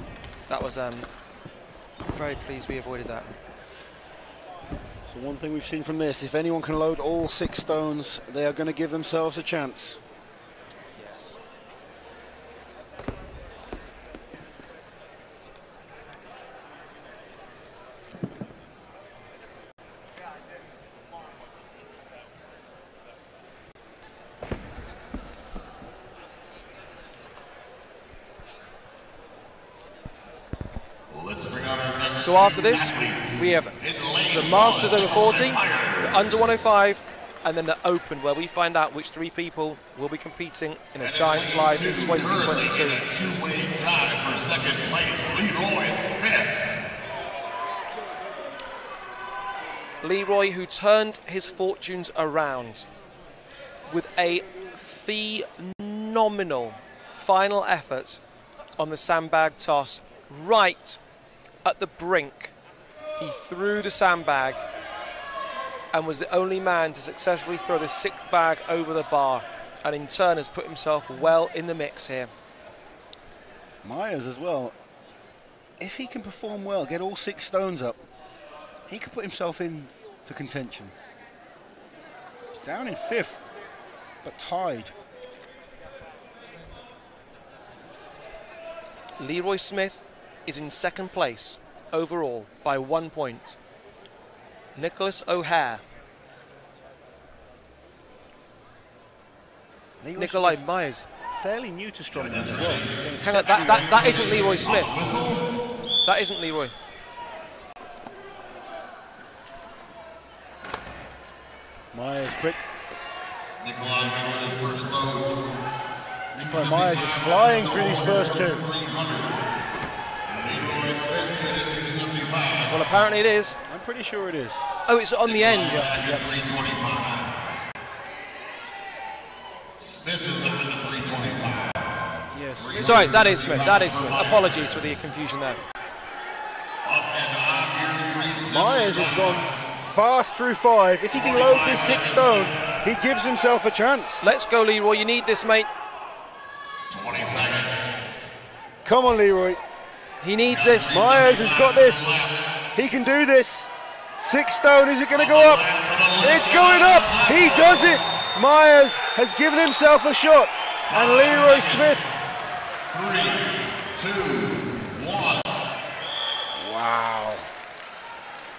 That was very pleased we avoided that. So one thing we've seen from this, if anyone can load all 6 stones, they are going to give themselves a chance. Yes. Let's bring out our next. So after this, we have the Masters over 40, the under 105, and then the Open, where we find out which 3 people will be competing in a giant slide in 2022. Two-way tie for second place, Leroy Smith. Leroy, who turned his fortunes around with a phenomenal final effort on the sandbag toss, right at the brink. He threw the sandbag and was the only man to successfully throw the 6th bag over the bar, and in turn has put himself well in the mix here. Myers as well. If he can perform well, get all 6 stones up, he could put himself in to contention. He's down in 5th, but tied. Leroy Smith is in 2nd place overall by 1 point. Nicholas O'Hare. Nikolai Myers. Fairly new to Strongman as well. Hang on, that isn't Leroy Smith. That isn't Leroy. Myers quick. Nikolai with his first load. Nikolai Myers is flying through these first 2. Well, apparently it is. I'm pretty sure it is. Oh, it's on the end. Yep. 325. Smith is under the 325. Yes. Sorry, that is Smith. That is Smith. Apologies for the confusion there. Myers has gone fast through 5. If he can load this 6 stone, he gives himself a chance. Let's go, Leroy. You need this, mate. 20 seconds. Come on, Leroy. He needs this. Myers has got this. He can do this. 6 stone, is it going to go up? It's going up. He does it. Myers has given himself a shot. And Leroy Smith. 3, 2, 1. Wow.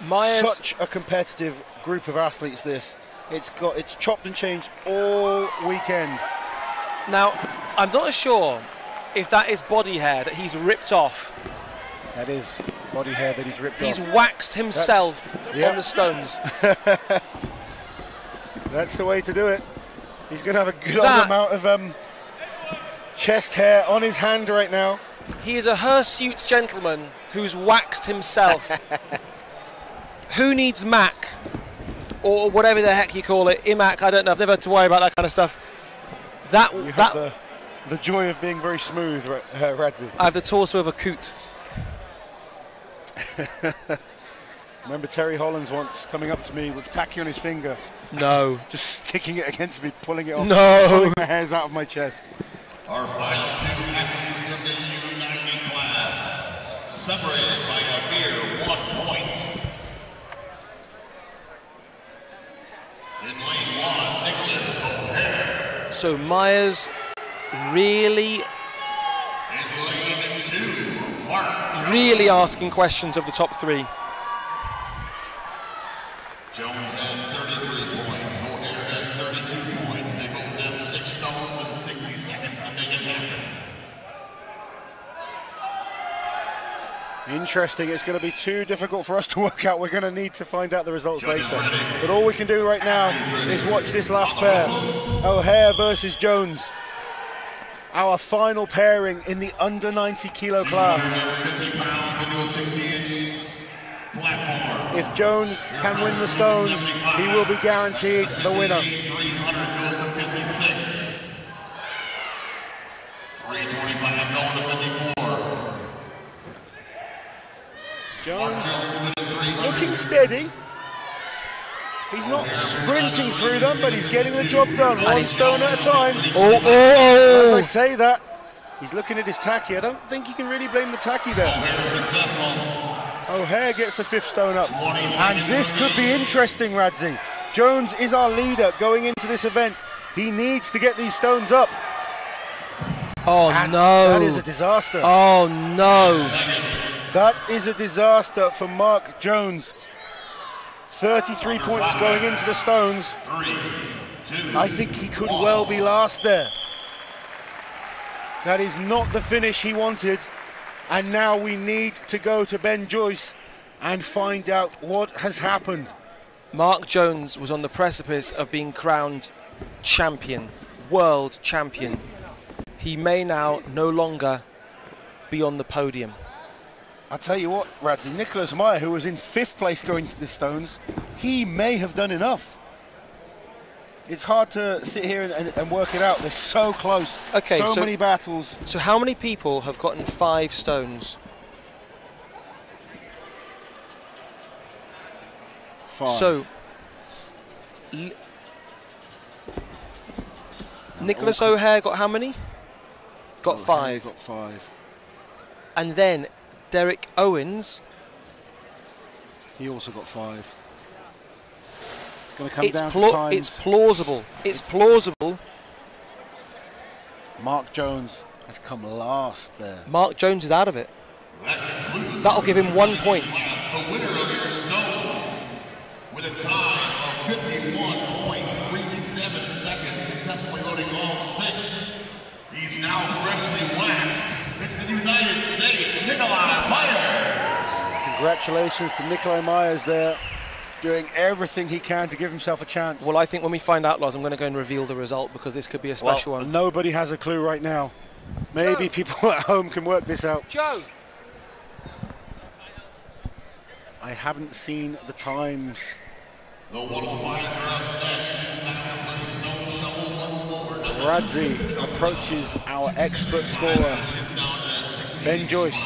Myers. Such a competitive group of athletes, this. It's chopped and changed all weekend. Now, I'm not sure if that is body hair that he's ripped off. That is body hair that he's ripped He's off. waxed himself on the stones. That's the way to do it. He's going to have a good amount of chest hair on his hand right now. He is a hirsute gentleman who's waxed himself. Who needs Mac? Or whatever the heck you call it. IMAC, I don't know. I've never had to worry about that kind of stuff. The joy of being very smooth, Radzi. I have the torso of a coot. Remember Terry Hollins once coming up to me with tacky on his finger. No. Just sticking it against me, pulling it off. No. Pulling my hairs out of my chest. Our final 2 athletes in the U90 class, separated by a mere 1 point. In lane 1, Nicholas O'Hare. So Myers really asking questions of the top 3. Jones has 33 points. O'Hare has 32 points. They both have 6 stones and 60 seconds to make it happen. Interesting. It's going to be too difficult for us to work out. We're going to need to find out the results later. But all we can do right now is watch this last pair. O'Hare versus Jones. Our final pairing in the under 90 kilo class. 50 pounds into a 60-inch platform. If Jones can win the stones, he will be guaranteed the winner. 300 goes to 56. Jones looking steady. He's not sprinting through them, but he's getting the job done, one stone at a time. As I say that, he's looking at his tacky. I don't think you can really blame the tacky there. O'Hare gets the 5th stone up. And this could be interesting, Radzi. Jones is our leader going into this event. He needs to get these stones up. Oh, and no. That is a disaster. Oh, no. That is a disaster for Mark Jones. 33 points going into the stones. I think he could well be last there. That is not the finish he wanted. And now we need to go to Ben Joyce and find out what has happened. Mark Jones was on the precipice of being crowned champion, world champion. He may now no longer be on the podium. I'll tell you what, Radzi, Nicholas Meyer, who was in 5th place going to the stones, he may have done enough. It's hard to sit here and work it out. They're so close. Okay, so many battles. So how many people have gotten 5 stones? 5. So Nicholas O'Hare got how many? Got 5. Got 5. And then Derek Owens. He also got 5. It's going to come down to times. It's plausible. It's plausible. Mark Jones has come last there. Mark Jones is out of it. That'll give him 1 point. The winner of your stones with a time of 51.37 seconds, successfully loading all 6. He's now freshly waxed. It's the United States, Nikolai Myers. Congratulations to Nikolai Myers there, doing everything he can to give himself a chance. Well, I think when we find out, Loz, I'm going to go and reveal the result because this could be a special one. Nobody has a clue right now. Maybe people at home can work this out. Joe! I haven't seen the times. The 105s are up next. It's time to play the stone shovel once more. Radzi approaches our expert scorer, Ben Joyce.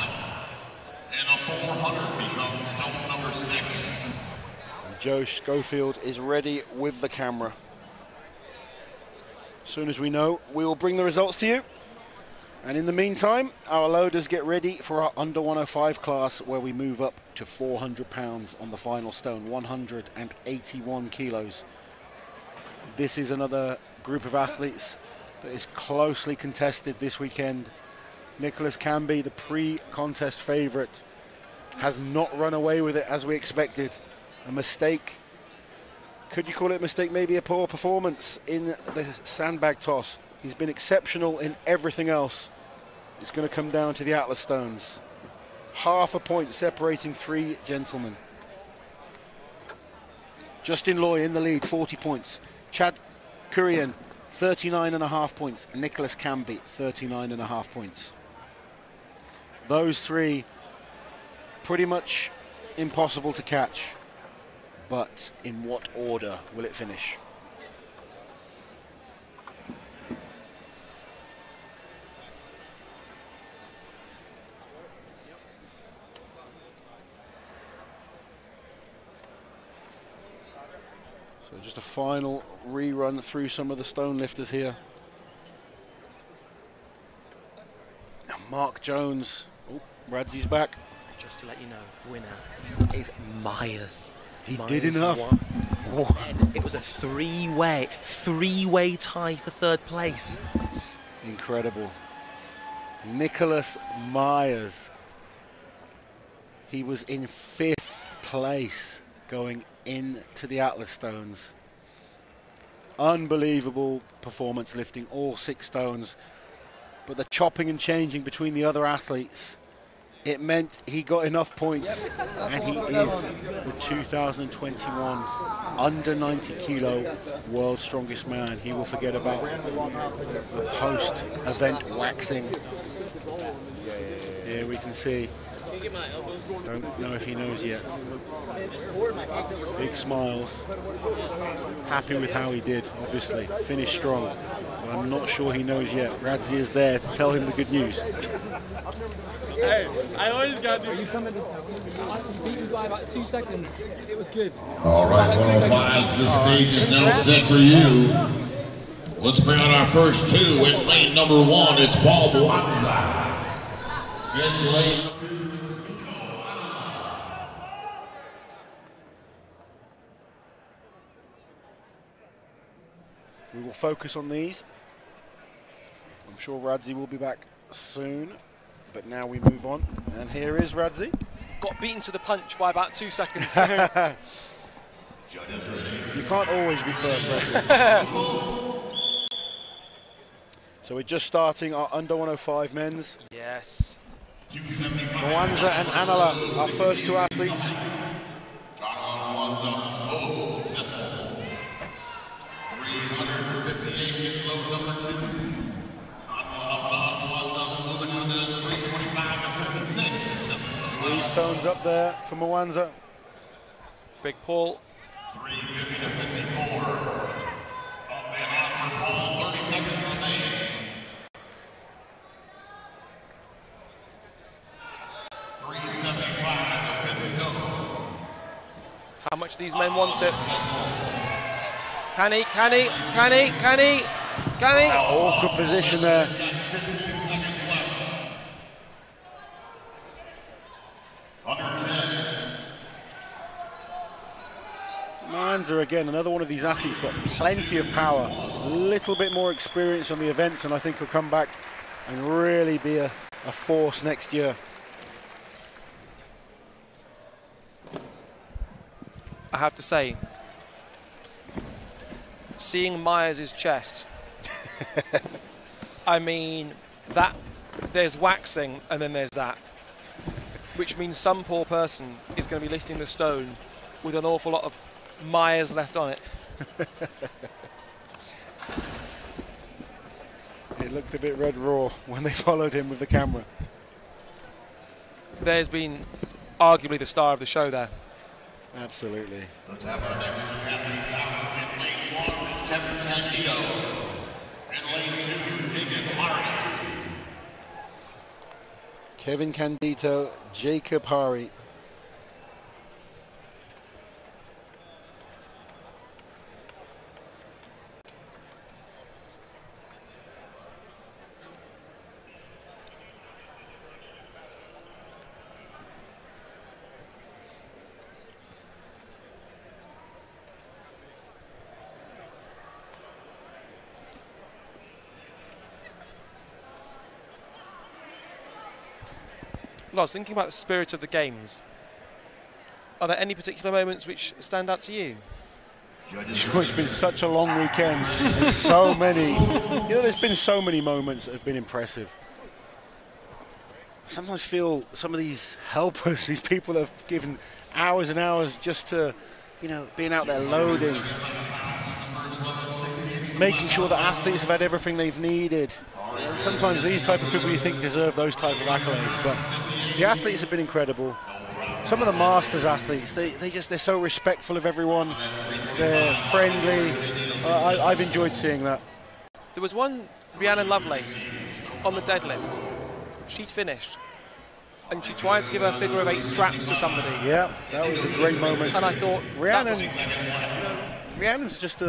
And a 400 becomes stone number 6. Joe Schofield is ready with the camera. As soon as we know, we will bring the results to you. And in the meantime, our loaders get ready for our under 105 class, where we move up to 400 pounds on the final stone, 181 kilos. This is another group of athletes that is closely contested this weekend. Nicholas Camby, the pre-contest favourite, has not run away with it as we expected. A mistake. Could you call it a mistake? Maybe a poor performance in the sandbag toss. He's been exceptional in everything else. It's going to come down to the Atlas stones. Half a point separating 3 gentlemen. Justin Loy in the lead, 40 points. Chad Kurian, 39.5 points. Nicholas Camby, 39.5 points. Those 3 pretty much impossible to catch. But in what order will it finish? So just a final rerun through some of the stone lifters here. Now Mark Jones. Oh, Radzi's back. Just to let you know, the winner is Myers. He did enough. It was a three-way tie for 3rd place. Incredible. Nicholas Myers. He was in 5th place going into the Atlas stones. Unbelievable performance, lifting all 6 stones. But the chopping and changing between the other athletes, it meant he got enough points, and he is the 2021 under 90 kilo world's strongest man. He will forget about the post-event waxing. Here we can see, don't know if he knows yet. Big smiles, happy with how he did, obviously, finished strong. But I'm not sure he knows yet. Radzi is there to tell him the good news. Hey, I always got to. You coming to beat me by about 2 seconds. It was good. All right, 105. The stage is now set for you. Let's bring out our first two. In lane number 1, it's Paul Mwanza. In lane 2. We will focus on these. I'm sure Radzi will be back soon, but now we move on. And here is Radzi. Got beaten to the punch by about 2 seconds. You can't always be first, Radzi. So we're just starting our under 105 men's. Yes. Mwanza and Anala, our first two athletes. Mwanza, both successful. 358 is load number 2. Mwanza moving on to 325 to 56. 3 stones up there for Mwanza. Big Paul. 350 to 54. Up and out for Paul, 30 seconds remaining. 375, the 5th stone. How much these men want it. Can he? Awkward position there. 15 seconds left. Under 10. Mwanza again, another one of these athletes, got plenty of power, a little bit more experience on the events, and I think he'll come back and really be a force next year. I have to say, seeing Myers' chest, I mean, that there's waxing and then there's that, which means some poor person is going to be lifting the stone with an awful lot of Myers left on it. It looked a bit red raw when they followed him with the camera. There's been arguably the star of the show there. Absolutely. Let's have our next two athletes out. In lane 1, it's Kevin Candido. In lane 2, Jacob Hari. Kevin Candido, Jacob Hari. I was thinking about the spirit of the games. Are there any particular moments which stand out to you? It's been such a long weekend. There's so many. There's been so many moments that have been impressive. I sometimes feel some of these helpers, these people that have given hours and hours just to, being out there loading, making sure that athletes have had everything they've needed. And sometimes these type of people you think deserve those type of accolades, but the athletes have been incredible. Some of the Masters athletes, they're so respectful of everyone. They're friendly. I've enjoyed seeing that. There was one Rhiannon Lovelace on the deadlift. She'd finished, and she tried to give her figure of 8 straps to somebody. Yeah, that was a great moment. And I thought, Rhiannon's just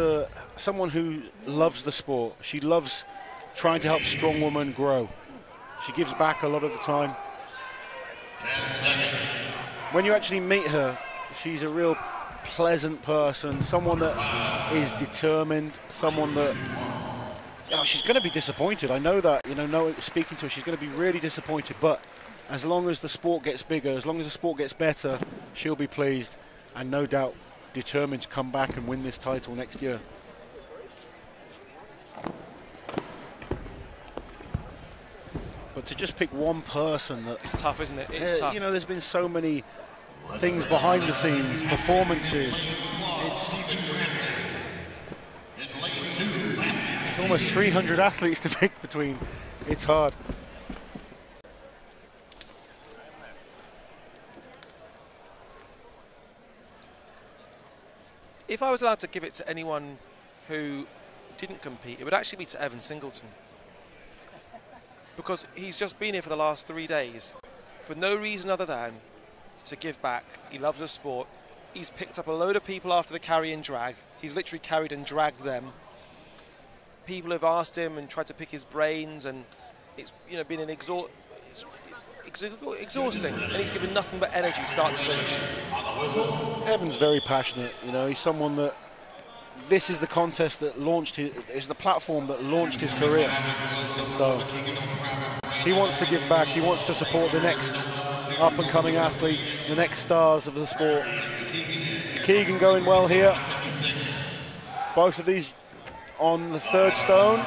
someone who loves the sport. She loves trying to help strong women grow. She gives back a lot of the time. 10 seconds. When you actually meet her, she's a real pleasant person, someone that is determined, someone that, she's going to be disappointed. I know that, speaking to her, she's going to be really disappointed, but as long as the sport gets bigger, as long as the sport gets better, she'll be pleased and no doubt determined to come back and win this title next year. But to just pick one person, it's tough, isn't it? It's tough. There's been so many things behind the scenes, performances. It's almost 300 athletes to pick between. It's hard. If I was allowed to give it to anyone who didn't compete, it would actually be to Evan Singleton. Because he's just been here for the last 3 days for no reason other than to give back. He loves the sport. He's picked up a load of people after the carry and drag. He's literally carried and dragged them. People have asked him and tried to pick his brains, and it's been an exhausting, and he's given nothing but energy start to finish. Evan's very passionate. He's someone that this is the contest that launched is the platform that launched his career. So he wants to give back. He wants to support the next up and coming athletes, the next stars of the sport. Keegan going well here. Both of these on the third stone.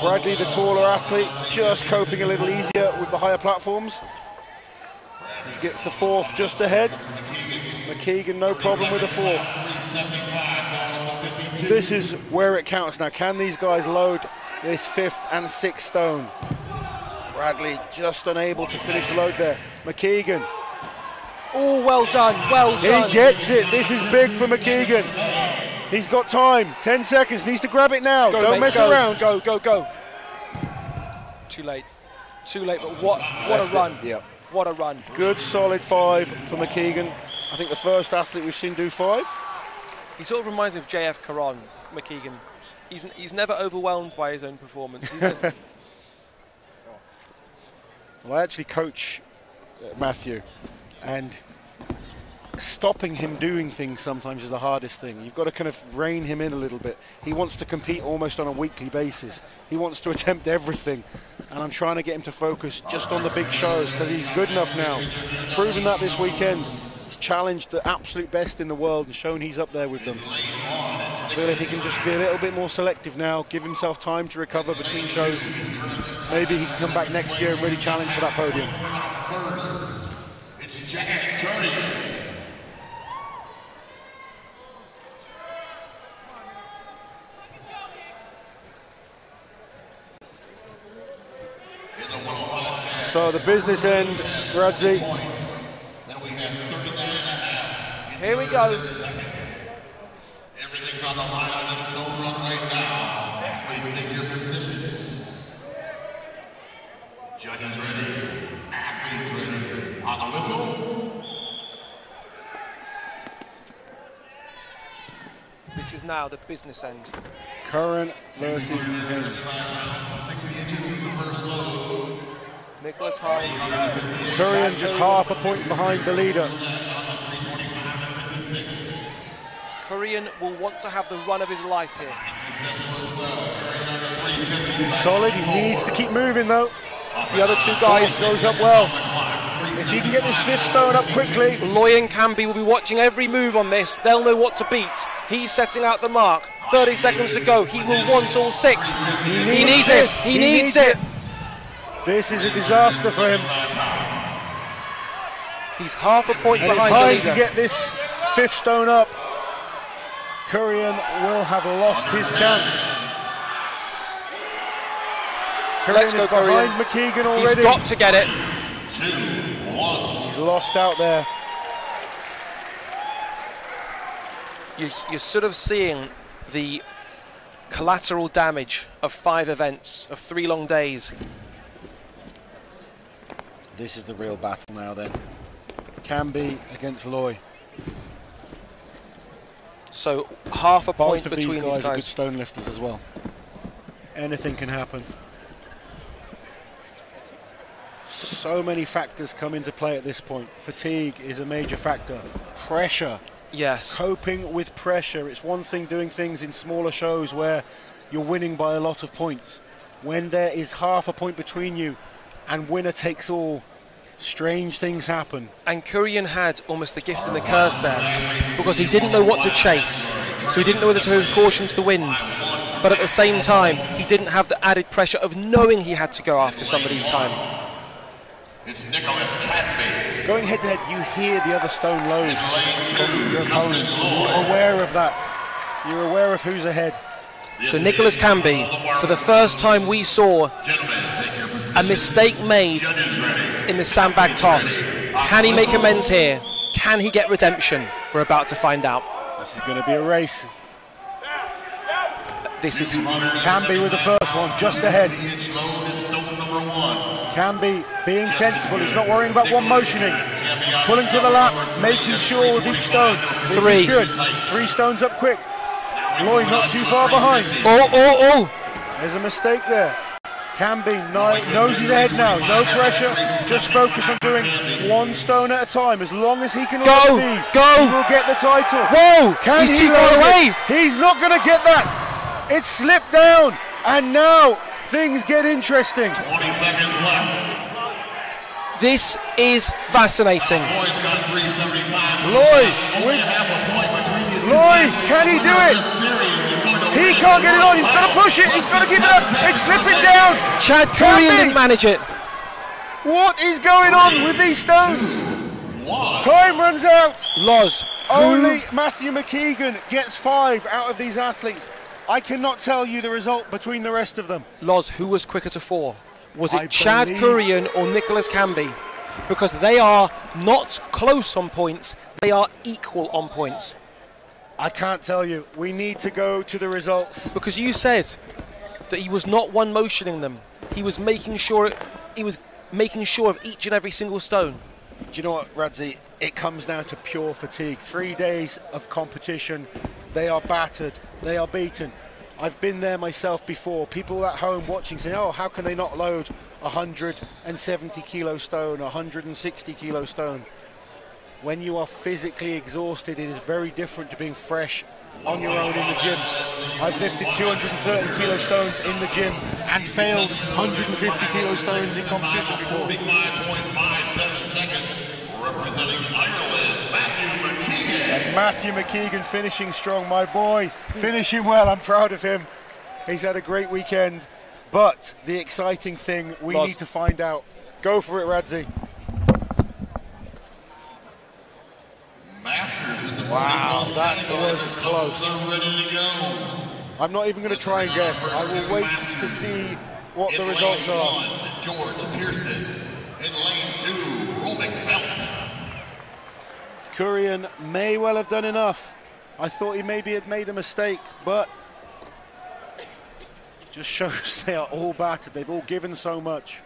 Bradley, the taller athlete, just coping a little easier with the higher platforms. He gets the fourth just ahead. McKeegan, no problem with the fourth. This is where it counts now. Can these guys load this fifth and sixth stone? Bradley just unable to finish the load there. McKeegan. Oh, well done, well done. He gets it. This is big for McKeegan. He's got time. 10 seconds. Needs to grab it now. Go, Don't mate, mess go, around. Go. Too late. But what a run. Yep. What a run. Good solid 5 for McKeegan. I think the first athlete we've seen do 5. He sort of reminds me of JF Caron, McKeegan. He's never overwhelmed by his own performance. Well, I actually coach Matthew, and stopping him doing things sometimes is the hardest thing. You've got to kind of rein him in a little bit. He wants to compete almost on a weekly basis. He wants to attempt everything, and I'm trying to get him to focus just on the big shows because he's good enough now. He's proven that this weekend. He's challenged the absolute best in the world and shown he's up there with them. I feel if he can just be a little bit more selective now, give himself time to recover between shows, maybe he can come back next year and really challenge for that podium. First, it's Jack Cody. So the business end, Radzi. Here we go. Everything's on the line on this stone run right now. Athletes take your positions. Judges ready. Athletes ready. On the whistle. This is now the business end. Curran versus Henry. 60 inches is the first load. Nicholas Hine. Curran just half a point behind the leader. Korean will want to have the run of his life here. He's solid, he needs to keep moving though. The other two guys goes up well. If he can get this fifth stone up quickly. Loy and Camby will be watching every move on this. They'll know what to beat. He's setting out the mark. 30 seconds to go. He will want all 6. He needs this. He needs it. This is a disaster for him. He's half a point and behind if the Hine leader. can get this fifth stone up, Kurian will have lost his chance. Let's go, behind Kurian. McKeegan already. He's got to get it. 2-1. He's lost out there. You're sort of seeing the collateral damage of 5 events, of 3 long days. This is the real battle now then. Camby against Loy. So half a point Both of between these these guys are good guys. stone lifters as well. Anything can happen. So many factors come into play at this point. Fatigue is a major factor. Pressure. Yes. Coping with pressure. It's one thing doing things in smaller shows where you're winning by a lot of points. When there is half a point between you and winner takes all, strange things happen. And Kurian had almost the gift and the curse there because he didn't know what to chase. So he didn't know whether to throw caution to the wind. But at the same time, he didn't have the added pressure of knowing he had to go after somebody's time. It's Nicholas Canby. Going head to head, you hear the other stone load from your opponent. You're aware of that. You're aware of who's ahead. So Nicholas Canby, for the first time we saw a mistake made in the sandbag toss. Can he make amends here? Can he get redemption? We're about to find out. This is going to be a race. This is Canby with the first one, just ahead. Camby being sensible. He's not worrying about one motioning. He's pulling to the lap, making sure with each stone. This is good. 3 stones up quick. Lloyd not too far behind. Oh. There's a mistake there. Camby knows he's ahead now. No pressure. Just focus on doing 1 stone at a time. As long as he can load these, he will get the title. Whoa! Can he's he too far away. He's not going to get that. It slipped down, and now things get interesting. 20 seconds left. This is fascinating. Lloyd's got 375. Lloyd, only half a point between these two. Lloyd, can he do it? He can't get it on. He's got to push it. He's got to keep it up. It's slipping down. Chad Kurian didn't manage it. What is going on with these stones? Time runs out. Loz. Only Matthew McKeegan gets 5 out of these athletes. I cannot tell you the result between the rest of them. Loz, who was quicker to 4? Was it Chad Kurian or Nicholas Camby? Because they are not close on points, they are equal on points. I can't tell you. We need to go to the results. Because you said that he was not one motioning them. He was making sure of each and every single stone. Do you know what, Radzi? It comes down to pure fatigue. 3 days of competition. They are battered. They are beaten. I've been there myself before. People at home watching say, oh, how can they not load 170 kilo stone, 160 kilo stone? When you are physically exhausted, it is very different to being fresh on your own in the gym. I've lifted 230 kilo stones in the gym and failed 150 kilo stones in competition before. 45.57 seconds, representing Ireland, Matthew McKeegan. And Matthew McKeegan finishing strong, my boy, finishing well. I'm proud of him. He's had a great weekend, but the exciting thing we need to find out. Go for it, Radzi. Masters in the wow, that was close. Are ready to go. I'm not even going to try and guess. I will wait to see what the results are. Lane 1, George Pearson. In lane 2, Robic Felt. Kurian may well have done enough. I thought he maybe had made a mistake, but just shows they are all battered. They've all given so much.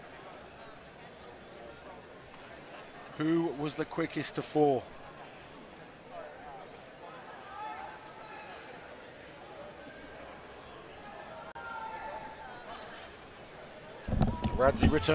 Who was the quickest to 4? Radzi returns.